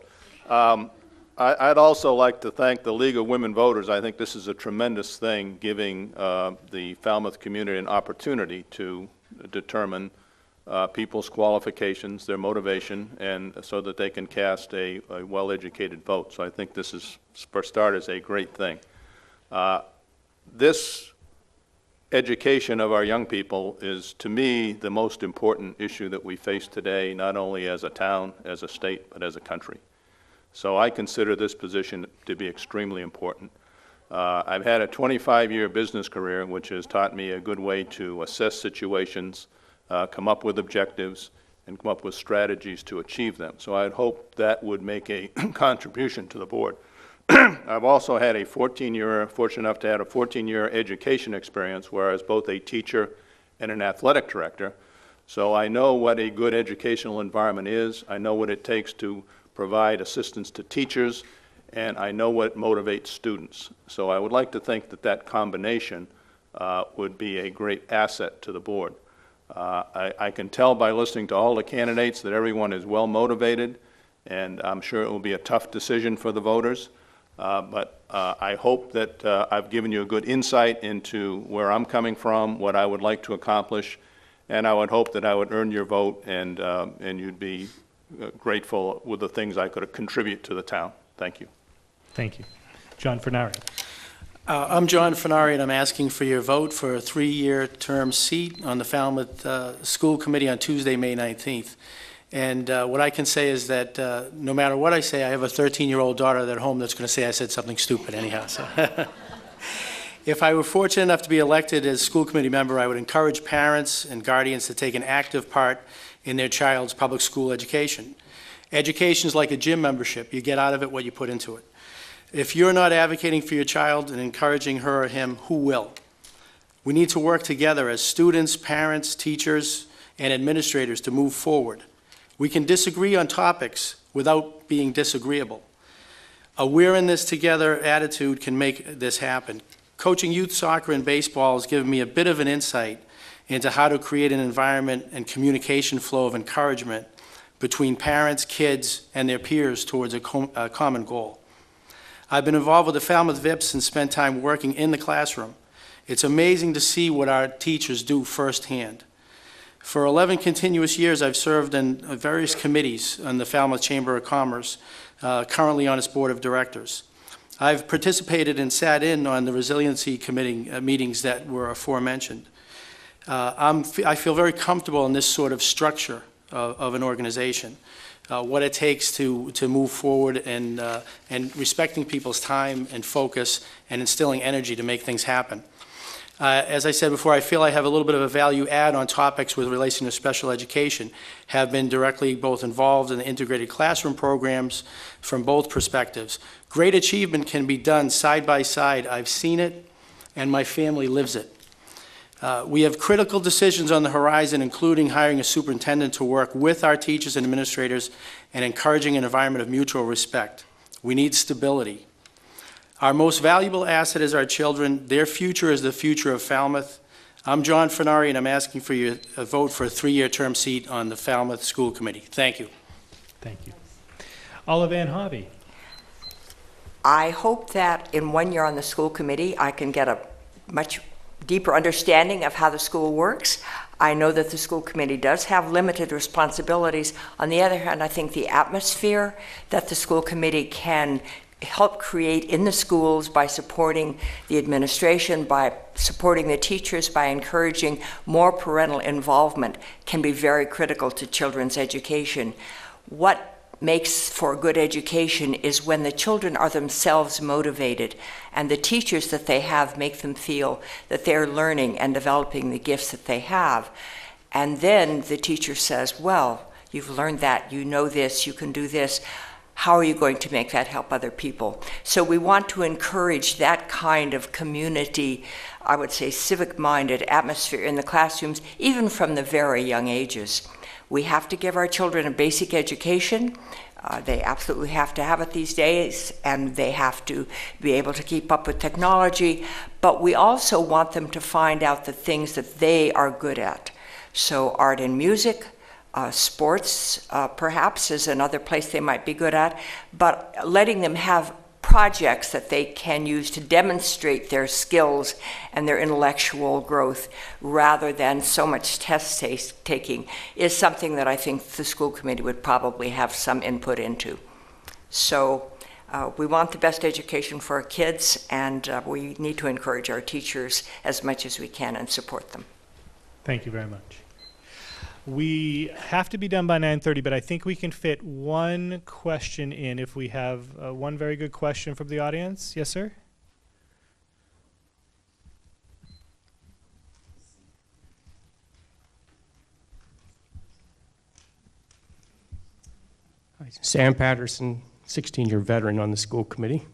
I'd also like to thank the League of Women Voters. I think this is a tremendous thing, giving the Falmouth community an opportunity to determine people's qualifications, their motivation, and so that they can cast a well-educated vote. So I think this is, for starters, a great thing. This education of our young people is, to me, the most important issue that we face today, not only as a town, as a state, but as a country. So I consider this position to be extremely important. I've had a 25-year business career, which has taught me a good way to assess situations, come up with objectives, and come up with strategies to achieve them. So I'd hope that would make a contribution to the board. I've also had fortunate enough to have a 14-year education experience, where I was both a teacher and an athletic director. So I know what a good educational environment is. I know what it takes to provide assistance to teachers, and I know what motivates students. So I would like to think that that combination would be a great asset to the board. I can tell by listening to all the candidates that everyone is well motivated, and I'm sure it will be a tough decision for the voters. But I hope that I've given you a good insight into where I'm coming from, what I would like to accomplish, and I would hope that I would earn your vote, and you'd be grateful with the things I could contribute to the town. Thank you. Thank you. John Fernari. I'm John Fernari, and I'm asking for your vote for a 3-year term seat on the Falmouth School Committee on Tuesday, May 19th. And what I can say is that no matter what I say, I have a 13-year-old daughter at home that's going to say I said something stupid anyhow. So. If I were fortunate enough to be elected as school committee member, I would encourage parents and guardians to take an active part in their child's public school education. Education is like a gym membership. You get out of it what you put into it. If you're not advocating for your child and encouraging her or him, who will? We need to work together as students, parents, teachers, and administrators to move forward. We can disagree on topics without being disagreeable. A we're in this together attitude can make this happen. Coaching youth soccer and baseball has given me a bit of an insight into how to create an environment and communication flow of encouragement between parents, kids, and their peers towards a common goal. I've been involved with the Falmouth VIPs and spent time working in the classroom. It's amazing to see what our teachers do firsthand. For 11 continuous years, I've served in various committees on the Falmouth Chamber of Commerce, currently on its board of directors. I've participated and sat in on the resiliency committee meetings that were aforementioned. I feel very comfortable in this sort of structure of an organization, what it takes to move forward and respecting people's time and focus and instilling energy to make things happen. As I said before, I feel I have a little bit of a value add on topics with relation to special education, have been directly both involved in the integrated classroom programs from both perspectives. Great achievement can be done side by side. I've seen it, and my family lives it. We have critical decisions on the horizon, including hiring a superintendent to work with our teachers and administrators and encouraging an environment of mutual respect. We need stability. Our most valuable asset is our children. Their future is the future of Falmouth. I'm John Fenari, and I'm asking for your vote for a 3-year term seat on the Falmouth School Committee. Thank you. Thank you. Olive Ann Hobby. I hope that in 1 year on the school committee, I can get a much deeper understanding of how the school works. I know that the school committee does have limited responsibilities. On the other hand, I think the atmosphere that the school committee can help create in the schools by supporting the administration, by supporting the teachers, by encouraging more parental involvement can be very critical to children's education. What makes for good education is when the children are themselves motivated and the teachers that they have make them feel that they're learning and developing the gifts that they have. And then the teacher says, well, you've learned that, you know this, you can do this. How are you going to make that help other people? So we want to encourage that kind of community, I would say civic-minded atmosphere in the classrooms, even from the very young ages. We have to give our children a basic education. They absolutely have to have it these days, and they have to be able to keep up with technology. But we also want them to find out the things that they are good at. So art and music, sports perhaps is another place they might be good at, but letting them have projects that they can use to demonstrate their skills and their intellectual growth rather than so much test taking is something that I think the school committee would probably have some input into. So we want the best education for our kids, and we need to encourage our teachers as much as we can and support them. Thank you very much. We have to be done by 9:30, but I think we can fit one question in if we have one very good question from the audience. Yes, sir? Hi, Sam Patterson, 16-year veteran on the school committee.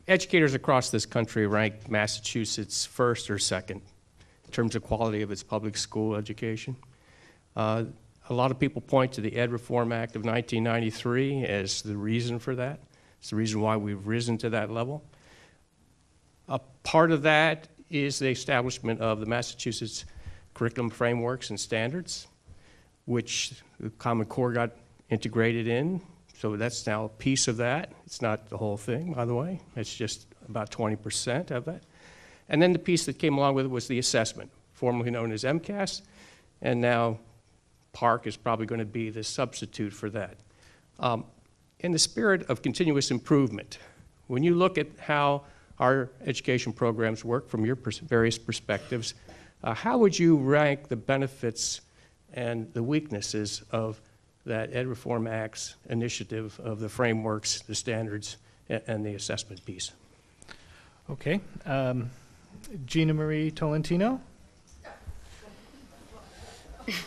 Educators across this country rank Massachusetts first or second in terms of quality of its public school education. A lot of people point to the Ed Reform Act of 1993 as the reason for that. It's the reason why we've risen to that level. A part of that is the establishment of the Massachusetts curriculum frameworks and standards, which the Common Core got integrated in. So that's now a piece of that. It's not the whole thing, by the way. It's just about 20% of it. And then the piece that came along with it was the assessment, formerly known as MCAS, and now PARC is probably going to be the substitute for that. In the spirit of continuous improvement, when you look at how our education programs work from your various perspectives, how would you rank the benefits and the weaknesses of that Ed Reform Act's initiative of the frameworks, the standards, and the assessment piece? Okay. Gina Marie Tolentino?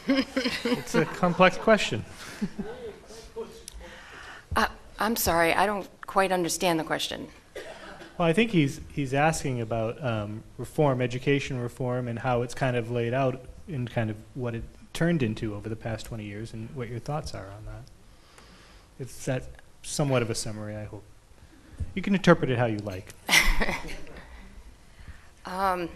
It's a complex question. I'm sorry, I don't quite understand the question. Well, I think he's asking about reform, education reform, and how it's kind of laid out in kind of what it turned into over the past 20 years and what your thoughts are on that. It's that somewhat of a summary, I hope. You can interpret it how you like. I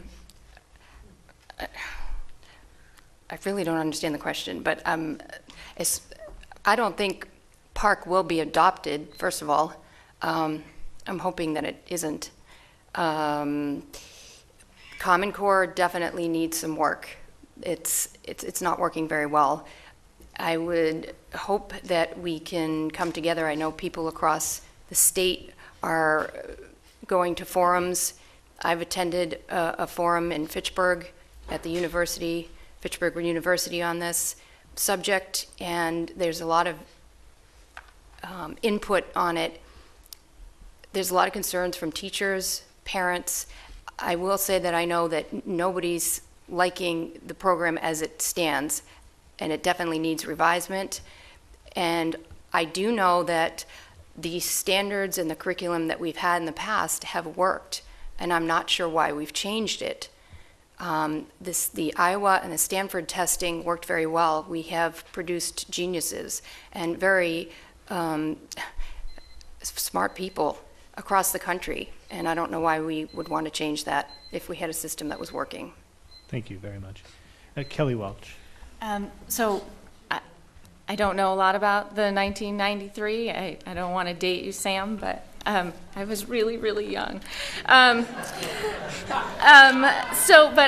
really don't understand the question, but I don't think PARC will be adopted, first of all. I'm hoping that it isn't. Common Core definitely needs some work. It's not working very well. I would hope that we can come together. I know people across the state are going to forums. I've attended a forum in Fitchburg at the university, Fitchburg University, on this subject, and there's a lot of input on it. There's a lot of concerns from teachers, parents. I will say that I know that nobody's liking the program as it stands, and it definitely needs revisement. And I do know that the standards and the curriculum that we've had in the past have worked, and I'm not sure why we've changed it. The Iowa and the Stanford testing worked very well. We have produced geniuses and very smart people across the country, and I don't know why we would want to change that if we had a system that was working. Thank you very much. Kelly Welch. So I don't know a lot about the 1993. I don't want to date you, Sam, but I was really, really young. But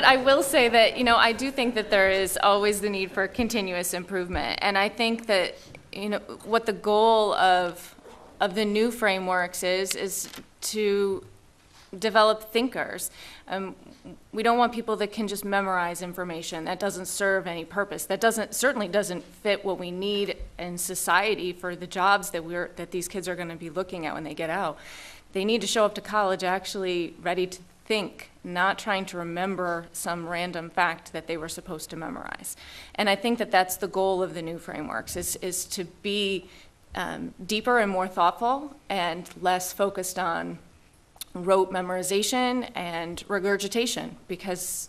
I will say that, you know, I do think that there is always the need for continuous improvement. And I think that, you know, what the goal of the new frameworks is to develop thinkers. We don't want people that can just memorize information. That doesn't serve any purpose. That certainly doesn't fit what we need in society for the jobs that these kids are going to be looking at when they get out. They need to show up to college actually ready to think, not trying to remember some random fact that they were supposed to memorize. And I think that that's the goal of the new frameworks, is to be deeper and more thoughtful and less focused on rote memorization and regurgitation, because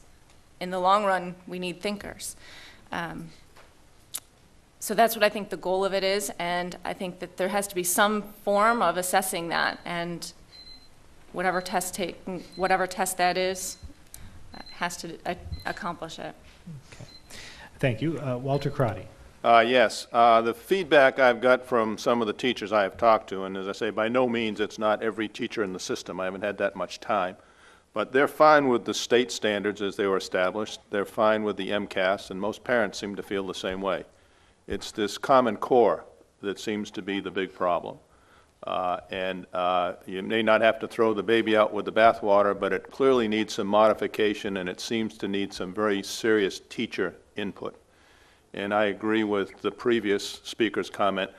in the long run, we need thinkers. So that's what I think the goal of it is, and I think that there has to be some form of assessing that, and whatever test that is has to accomplish it. Okay. Thank you. Walter Crotty. Yes, the feedback I've got from some of the teachers I have talked to, and as I say, by no means it's not every teacher in the system. I haven't had that much time. But they're fine with the state standards as they were established. They're fine with the MCAS, and most parents seem to feel the same way. It's this Common Core that seems to be the big problem. You may not have to throw the baby out with the bathwater, but it clearly needs some modification, and it seems to need some very serious teacher input. And I agree with the previous speaker's comment.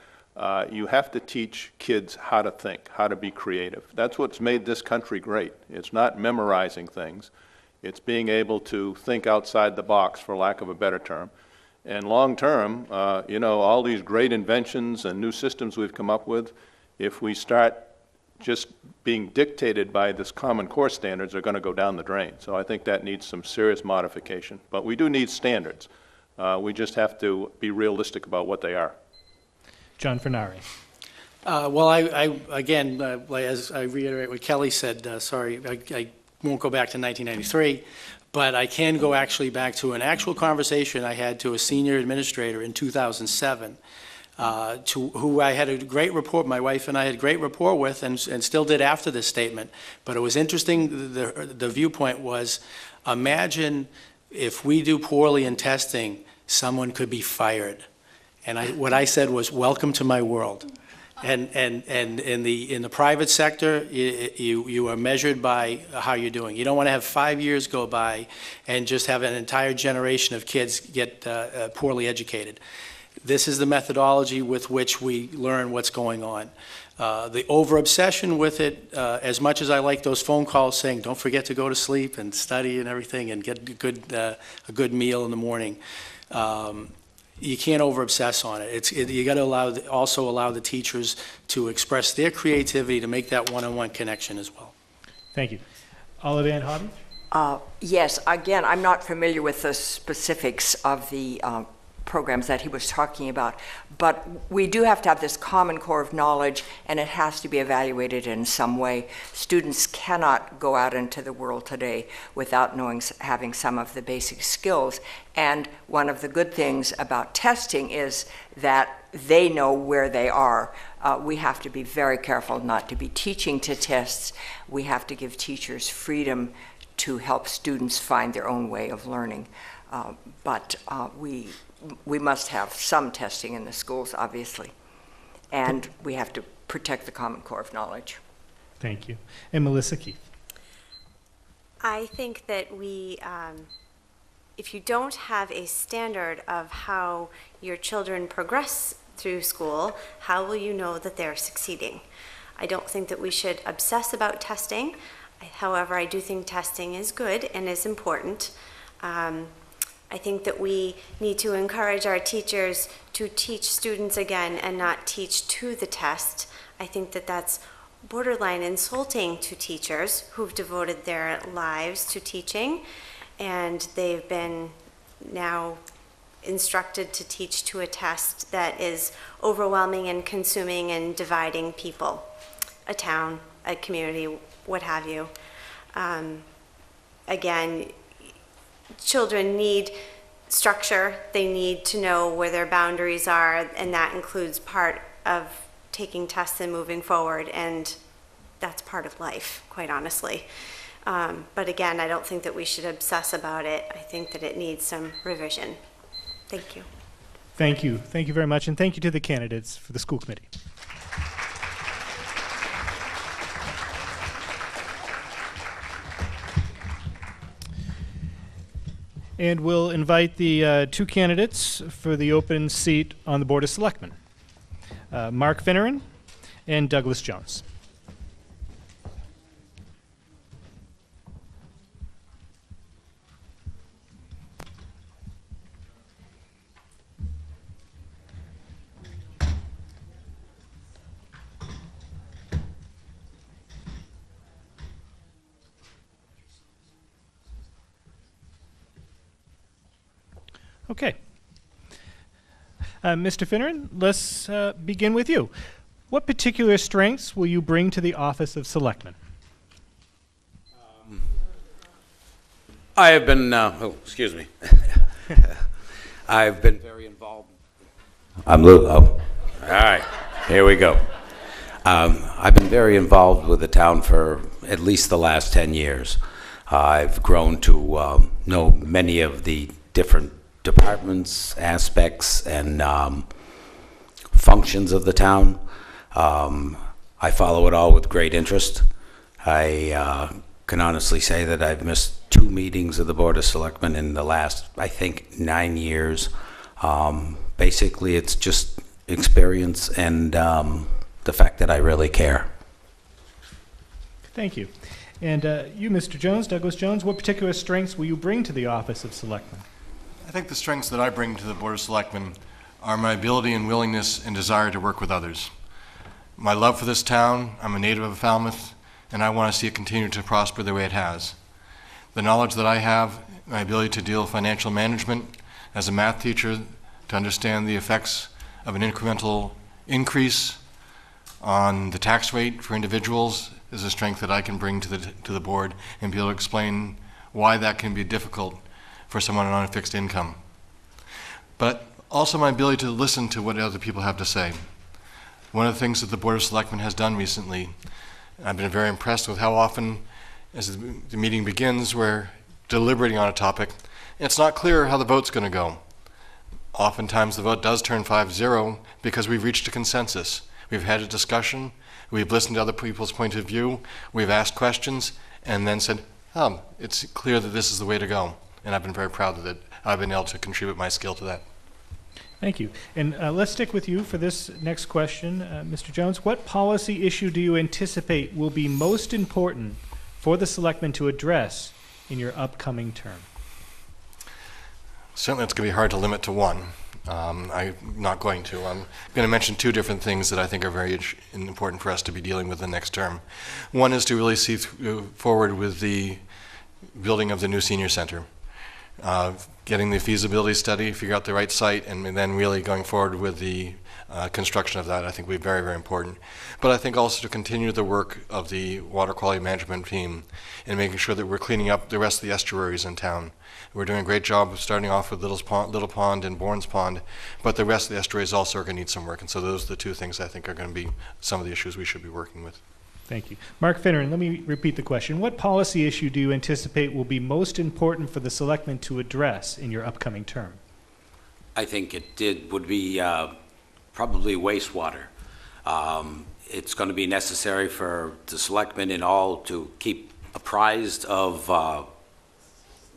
You have to teach kids how to think, how to be creative. That's what's made this country great. It's not memorizing things. It's being able to think outside the box, for lack of a better term. And long term, you know, all these great inventions and new systems we've come up with, if we start just being dictated by this Common Core standards, are going to go down the drain. So I think that needs some serious modification. But we do need standards. We just have to be realistic about what they are. John Fernari. Well, again, as I reiterate what Kelly said, sorry, I won't go back to 1993, but I can go actually back to an actual conversation I had to a senior administrator in 2007, who I had a great rapport, my wife and I had a great rapport with, and still did after this statement. But it was interesting, the viewpoint was, imagine if we do poorly in testing, someone could be fired. And what I said was, welcome to my world. And in the private sector, you are measured by how you're doing. You don't want to have 5 years go by and just have an entire generation of kids get poorly educated. This is the methodology with which we learn what's going on. The over-obsession with it, as much as I like those phone calls saying, don't forget to go to sleep and study and everything and get a good meal in the morning, you can't over-obsess on it. You got to also allow the teachers to express their creativity to make that one-on-one connection as well. Thank you. Olive Ann Hobby? Yes, again, I'm not familiar with the specifics of the programs that he was talking about, but we do have to have this common core of knowledge, and it has to be evaluated in some way. Students cannot go out into the world today without having some of the basic skills. And one of the good things about testing is that they know where they are. We have to be very careful not to be teaching to tests. We have to give teachers freedom to help students find their own way of learning. But we must have some testing in the schools, obviously, and we have to protect the Common Core of knowledge. Thank you. And Melissa Keith. I think that if you don't have a standard of how your children progress through school, how will you know that they're succeeding? I don't think that we should obsess about testing. However, I do think testing is good and is important. I think that we need to encourage our teachers to teach students again and not teach to the test. I think that that's borderline insulting to teachers who've devoted their lives to teaching, and they've been now instructed to teach to a test that is overwhelming and consuming and dividing people, a town, a community, what have you. Again, children need structure. They need to know where their boundaries are, and that includes part of taking tests and moving forward, and that's part of life, quite honestly. But again, I don't think that we should obsess about it. I think that it needs some revision. Thank you. Thank you. Thank you very much, and thank you to the candidates for the school committee. And we'll invite the two candidates for the open seat on the Board of Selectmen, Mark Finneran and Douglas Jones. Okay. Mr. Finneran, let's begin with you. What particular strengths will you bring to the office of Selectman? I have been, excuse me. I've been very involved. All right, here we go. I've been very involved with the town for at least the last 10 years. I've grown to know many of the different departments, aspects, and functions of the town. I follow it all with great interest. I can honestly say that I've missed 2 meetings of the Board of Selectmen in the last, I think, 9 years. Basically, it's just experience and the fact that I really care. Thank you. And you, Mr. Jones, Douglas Jones, what particular strengths will you bring to the office of Selectman? I think the strengths that I bring to the Board of Selectmen are my ability and willingness and desire to work with others. My love for this town, I'm a native of Falmouth, and I want to see it continue to prosper the way it has. The knowledge that I have, my ability to deal with financial management as a math teacher, to understand the effects of an incremental increase on the tax rate for individuals is a strength that I can bring to the board and be able to explain why that can be difficult for someone on a fixed income. But also my ability to listen to what other people have to say. One of the things that the Board of Selectmen has done recently, I've been very impressed with how often, as the meeting begins, we're deliberating on a topic, and it's not clear how the vote's going to go. Oftentimes the vote does turn 5-0 because we've reached a consensus. We've had a discussion, we've listened to other people's point of view, we've asked questions, and then said, it's clear that this is the way to go. And I've been very proud that I've been able to contribute my skill to that. Thank you. And let's stick with you for this next question, Mr. Jones. What policy issue do you anticipate will be most important for the Selectmen to address in your upcoming term? Certainly it's going to be hard to limit to one. I'm not going to. I'm going to mention 2 different things that I think are very important for us to be dealing with the next term. One is to really see forward with the building of the new senior center. Getting the feasibility study, figure out the right site, and then really going forward with the construction of that, I think will be very, very important. But I think also to continue the work of the water quality management team and making sure that we're cleaning up the rest of the estuaries in town. We're doing a great job of starting off with Little Pond and Bourne's Pond, but the rest of the estuaries also are going to need some work, and so those are the 2 things I think are going to be some of the issues we should be working with. Thank you. Mark Finneran, let me repeat the question. What policy issue do you anticipate will be most important for the Selectmen to address in your upcoming term? I think would be probably wastewater. It's going to be necessary for the Selectmen and all to keep apprised of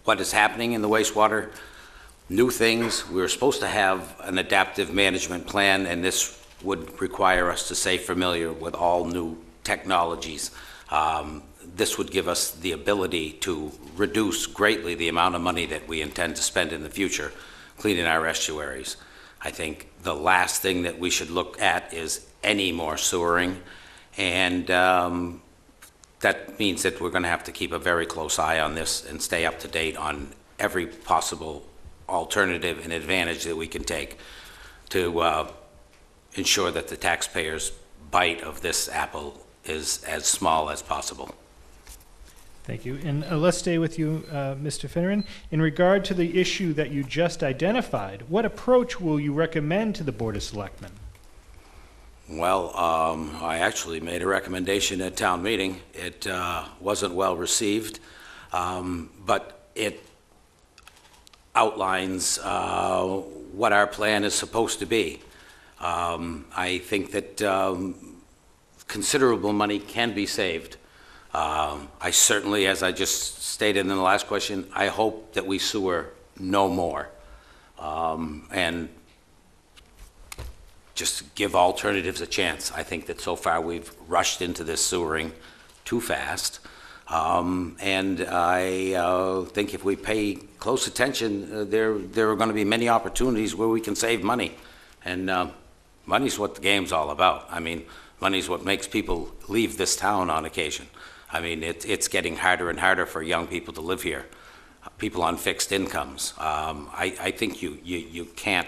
what is happening in the wastewater, new things. We were supposed to have an adaptive management plan, and this would require us to stay familiar with all new technologies. This would give us the ability to reduce greatly the amount of money that we intend to spend in the future cleaning our estuaries. I think the last thing that we should look at is any more sewering, and that means that we're going to have to keep a very close eye on this and stay up to date on every possible alternative and advantage that we can take to ensure that the taxpayers' bite of this apple is as small as possible. Thank you. And let's stay with you, Mr. Finneran. In regard to the issue that you just identified, what approach will you recommend to the Board of Selectmen? Well, I actually made a recommendation at town meeting. It wasn't well received, but it outlines what our plan is supposed to be. I think that considerable money can be saved. I certainly, as I just stated in the last question, I hope that we sewer no more. And just give alternatives a chance. I think that so far we've rushed into this sewering too fast. And I think if we pay close attention, there are going to be many opportunities where we can save money. And money's what the game's all about. I mean, money's what makes people leave this town on occasion. I mean, it's getting harder and harder for young people to live here, people on fixed incomes. I think you can't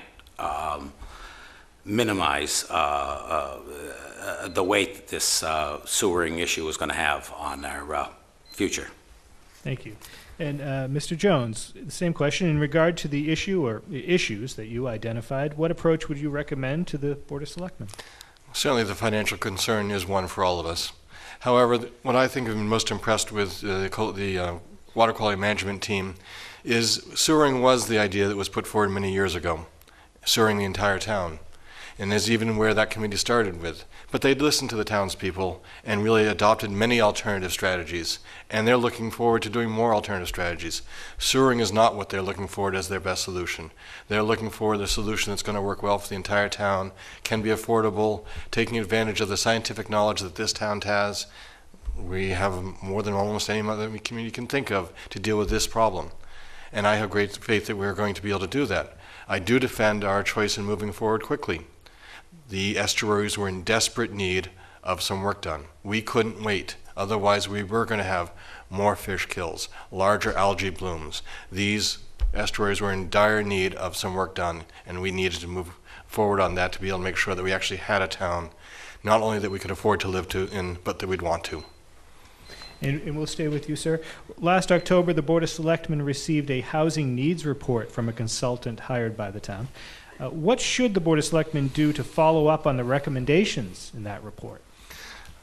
minimize the weight that this sewering issue is going to have on our future. Thank you. And Mr. Jones, the same question. In regard to the issue or issues that you identified, what approach would you recommend to the Board of Selectmen? Certainly the financial concern is one for all of us. However, what I think I've been most impressed with the water quality management team is sewering was the idea that was put forward many years ago, sewering the entire town. And there's even where that committee started with. But they listened to the townspeople and really adopted many alternative strategies. And they're looking forward to doing more alternative strategies. Sewering is not what they're looking forward as their best solution. They're looking for the solution that's going to work well for the entire town, can be affordable, taking advantage of the scientific knowledge that this town has. We have more than almost any other community can think of to deal with this problem. And I have great faith that we're going to be able to do that. I do defend our choice in moving forward quickly. The estuaries were in desperate need of some work done. We couldn't wait. Otherwise, we were going to have more fish kills, larger algae blooms. These estuaries were in dire need of some work done, and we needed to move forward on that to be able to make sure that we actually had a town, not only that we could afford to live in, but that we'd want to. And we'll stay with you, sir. Last October, the Board of Selectmen received a housing needs report from a consultant hired by the town. What should the Board of Selectmen do to follow up on the recommendations in that report?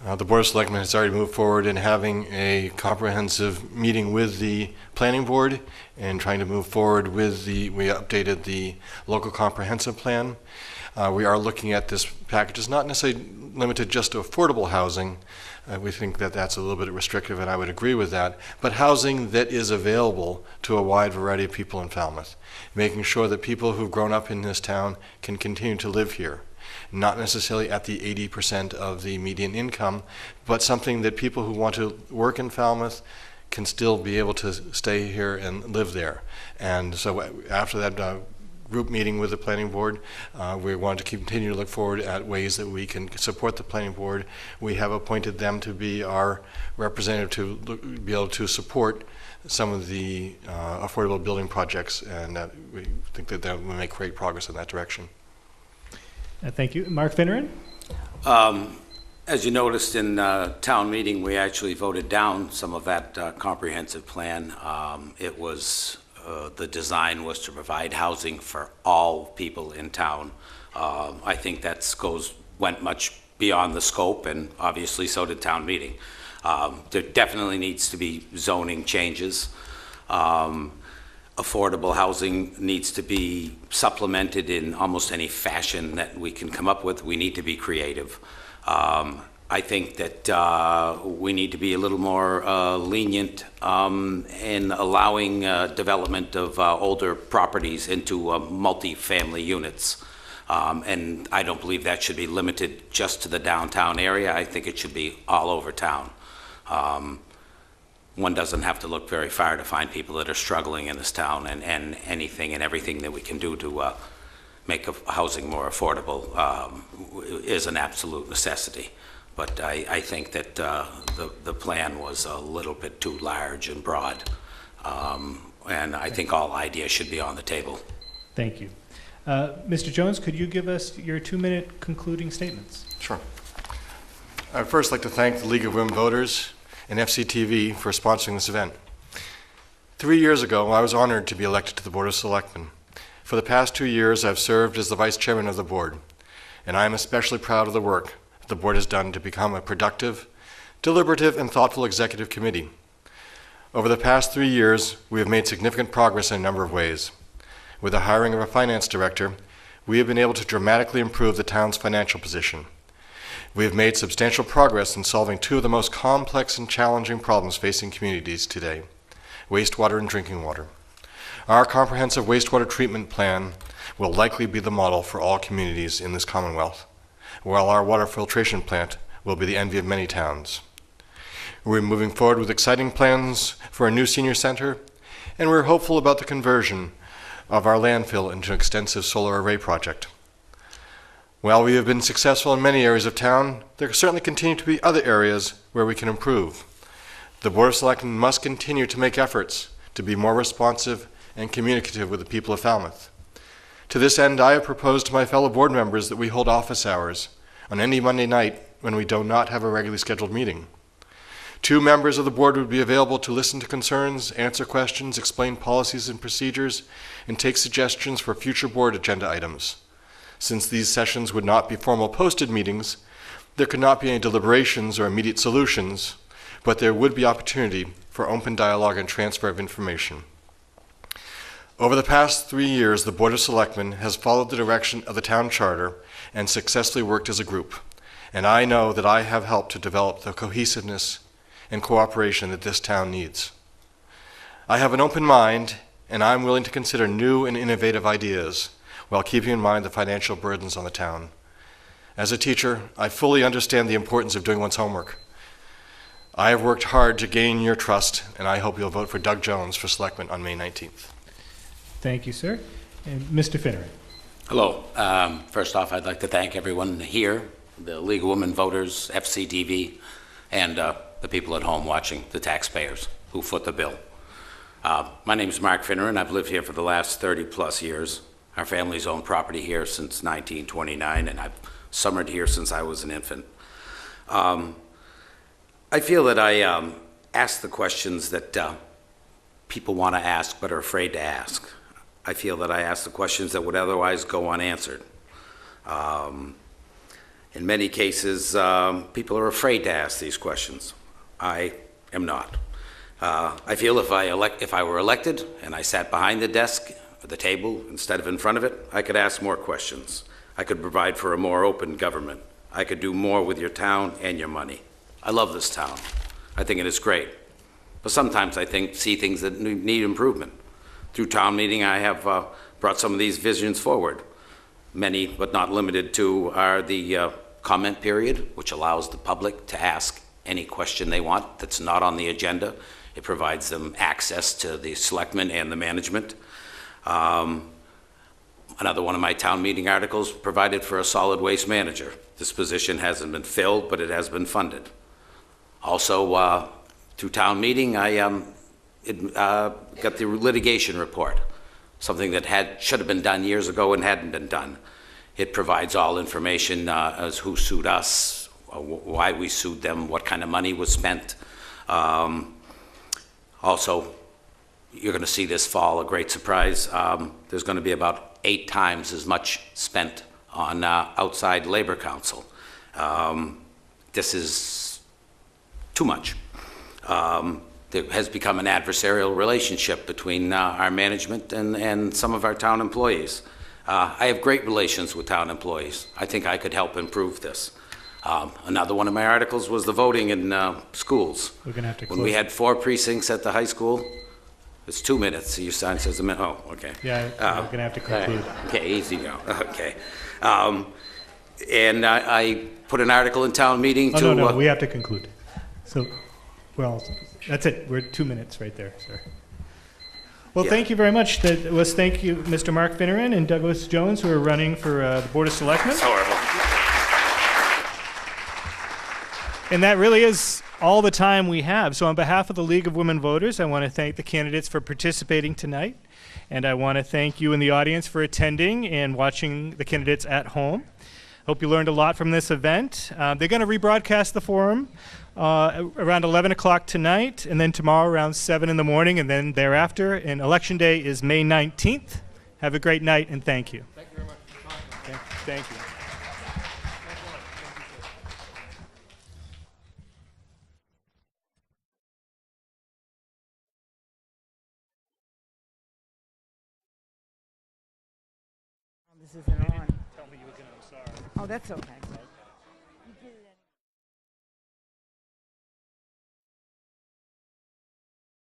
The Board of Selectmen has already moved forward in having a comprehensive meeting with the Planning Board and trying to move forward with we updated the local comprehensive plan. We are looking at this package. It's not necessarily limited just to affordable housing. We think that that's a little bit restrictive, and I would agree with that. But housing that is available to a wide variety of people in Falmouth, making sure that people who've grown up in this town can continue to live here, not necessarily at the 80% of the median income, but something that people who want to work in Falmouth can still be able to stay here and live there. And so after that group meeting with the Planning Board, we want to continue to look forward at ways that we can support the Planning Board. We have appointed them to be our representative to be able to support some of the affordable building projects, and we think that will make great progress in that direction. Thank you. Mark Finneran? As you noticed in town meeting, we actually voted down some of that comprehensive plan. It was the design was to provide housing for all people in town. I think that went much beyond the scope, and obviously so did town meeting. There definitely needs to be zoning changes. Affordable housing needs to be supplemented in almost any fashion that we can come up with. We need to be creative. I think that we need to be a little more lenient in allowing development of older properties into multi-family units. And I don't believe that should be limited just to the downtown area. I think it should be all over town. One doesn't have to look very far to find people that are struggling in this town, and anything and everything that we can do to make housing more affordable is an absolute necessity. But I think that the plan was a little bit too large and broad. And I think all ideas should be on the table. Thank you. Mr. Jones, could you give us your 2-minute concluding statements? Sure. I'd first like to thank the League of Women Voters and FCTV for sponsoring this event. 3 years ago, I was honored to be elected to the Board of Selectmen. For the past 2 years, I've served as the Vice Chairman of the Board, and I am especially proud of the work the Board has done to become a productive, deliberative, and thoughtful executive committee. Over the past 3 years, we have made significant progress in a number of ways. With the hiring of a finance director, we have been able to dramatically improve the town's financial position. We have made substantial progress in solving two of the most complex and challenging problems facing communities today: wastewater and drinking water. Our comprehensive wastewater treatment plan will likely be the model for all communities in this Commonwealth, while our water filtration plant will be the envy of many towns. We're moving forward with exciting plans for a new senior center, and we're hopeful about the conversion of our landfill into an extensive solar array project. While we have been successful in many areas of town, there certainly continue to be other areas where we can improve. The Board of Selectmen must continue to make efforts to be more responsive and communicative with the people of Falmouth. To this end, I have proposed to my fellow board members that we hold office hours on any Monday night when we do not have a regularly scheduled meeting. 2 members of the board would be available to listen to concerns, answer questions, explain policies and procedures, and take suggestions for future board agenda items. Since these sessions would not be formal posted meetings, there could not be any deliberations or immediate solutions, but there would be opportunity for open dialogue and transfer of information. Over the past 3 years, the Board of Selectmen has followed the direction of the town charter and successfully worked as a group, and I know that I have helped to develop the cohesiveness and cooperation that this town needs. I have an open mind, and I'm willing to consider new and innovative ideas while keeping in mind the financial burdens on the town. As a teacher, I fully understand the importance of doing one's homework. I have worked hard to gain your trust, and I hope you'll vote for Doug Jones for Selectman on May 19th. Thank you, sir. And Mr. Finneran. Hello. First off, I'd like to thank everyone here, the League of Women Voters, FCTV, and the people at home watching, the taxpayers who foot the bill. My name is Mark Finneran. I've lived here for the last 30-plus years. Our family's owned property here since 1929, and I've summered here since I was an infant. I feel that I ask the questions that people want to ask but are afraid to ask. I feel that I ask the questions that would otherwise go unanswered. In many cases, people are afraid to ask these questions. I am not. I feel if I were elected and I sat behind the desk or the table instead of in front of it, I could ask more questions. I could provide for a more open government. I could do more with your town and your money. I love this town. I think it is great. But sometimes I see things that need improvement. Through town meeting, I have brought some of these visions forward. Many, but not limited to, are the comment period, which allows the public to ask any question they want that's not on the agenda. It provides them access to the selectmen and the management. Another one of my town meeting articles provided for a solid waste manager. This position hasn't been filled, but it has been funded. Also, through town meeting, I got the litigation report, something that should have been done years ago and hadn't been done. It provides all information as who sued us, why we sued them, what kind of money was spent. Also, you're going to see this fall a great surprise. There's going to be about 8 times as much spent on outside labor council. This is too much. There has become an adversarial relationship between our management and some of our town employees. I have great relations with town employees. I think I could help improve this. Another one of my articles was the voting in schools. We're going to have to close. When we had 4 precincts at the high school, it's 2 minutes. Your sign says a minute. Oh, okay. Yeah, we're going to have to conclude. Okay, easy go. Okay. And I put an article in town meeting to... No, we have to conclude. So, well, that's it. We're 2 minutes right there, sir. Well, Yeah. thank you very much. Let's thank you, Mr. Mark Finneran and Douglas Jones, who are running for the Board of Selectmen. It's horrible. And that really is all the time we have. So on behalf of the League of Women Voters, I want to thank the candidates for participating tonight. And I want to thank you in the audience for attending and watching the candidates at home. Hope you learned a lot from this event. They're going to rebroadcast the forum around 11 o'clock tonight, and then tomorrow around 7 in the morning, and then thereafter. And Election Day is May 19th. Have a great night, and thank you. Thank you very much for talking. Thank you. This isn't on. Tell me you again, I'm sorry. Oh, that's okay.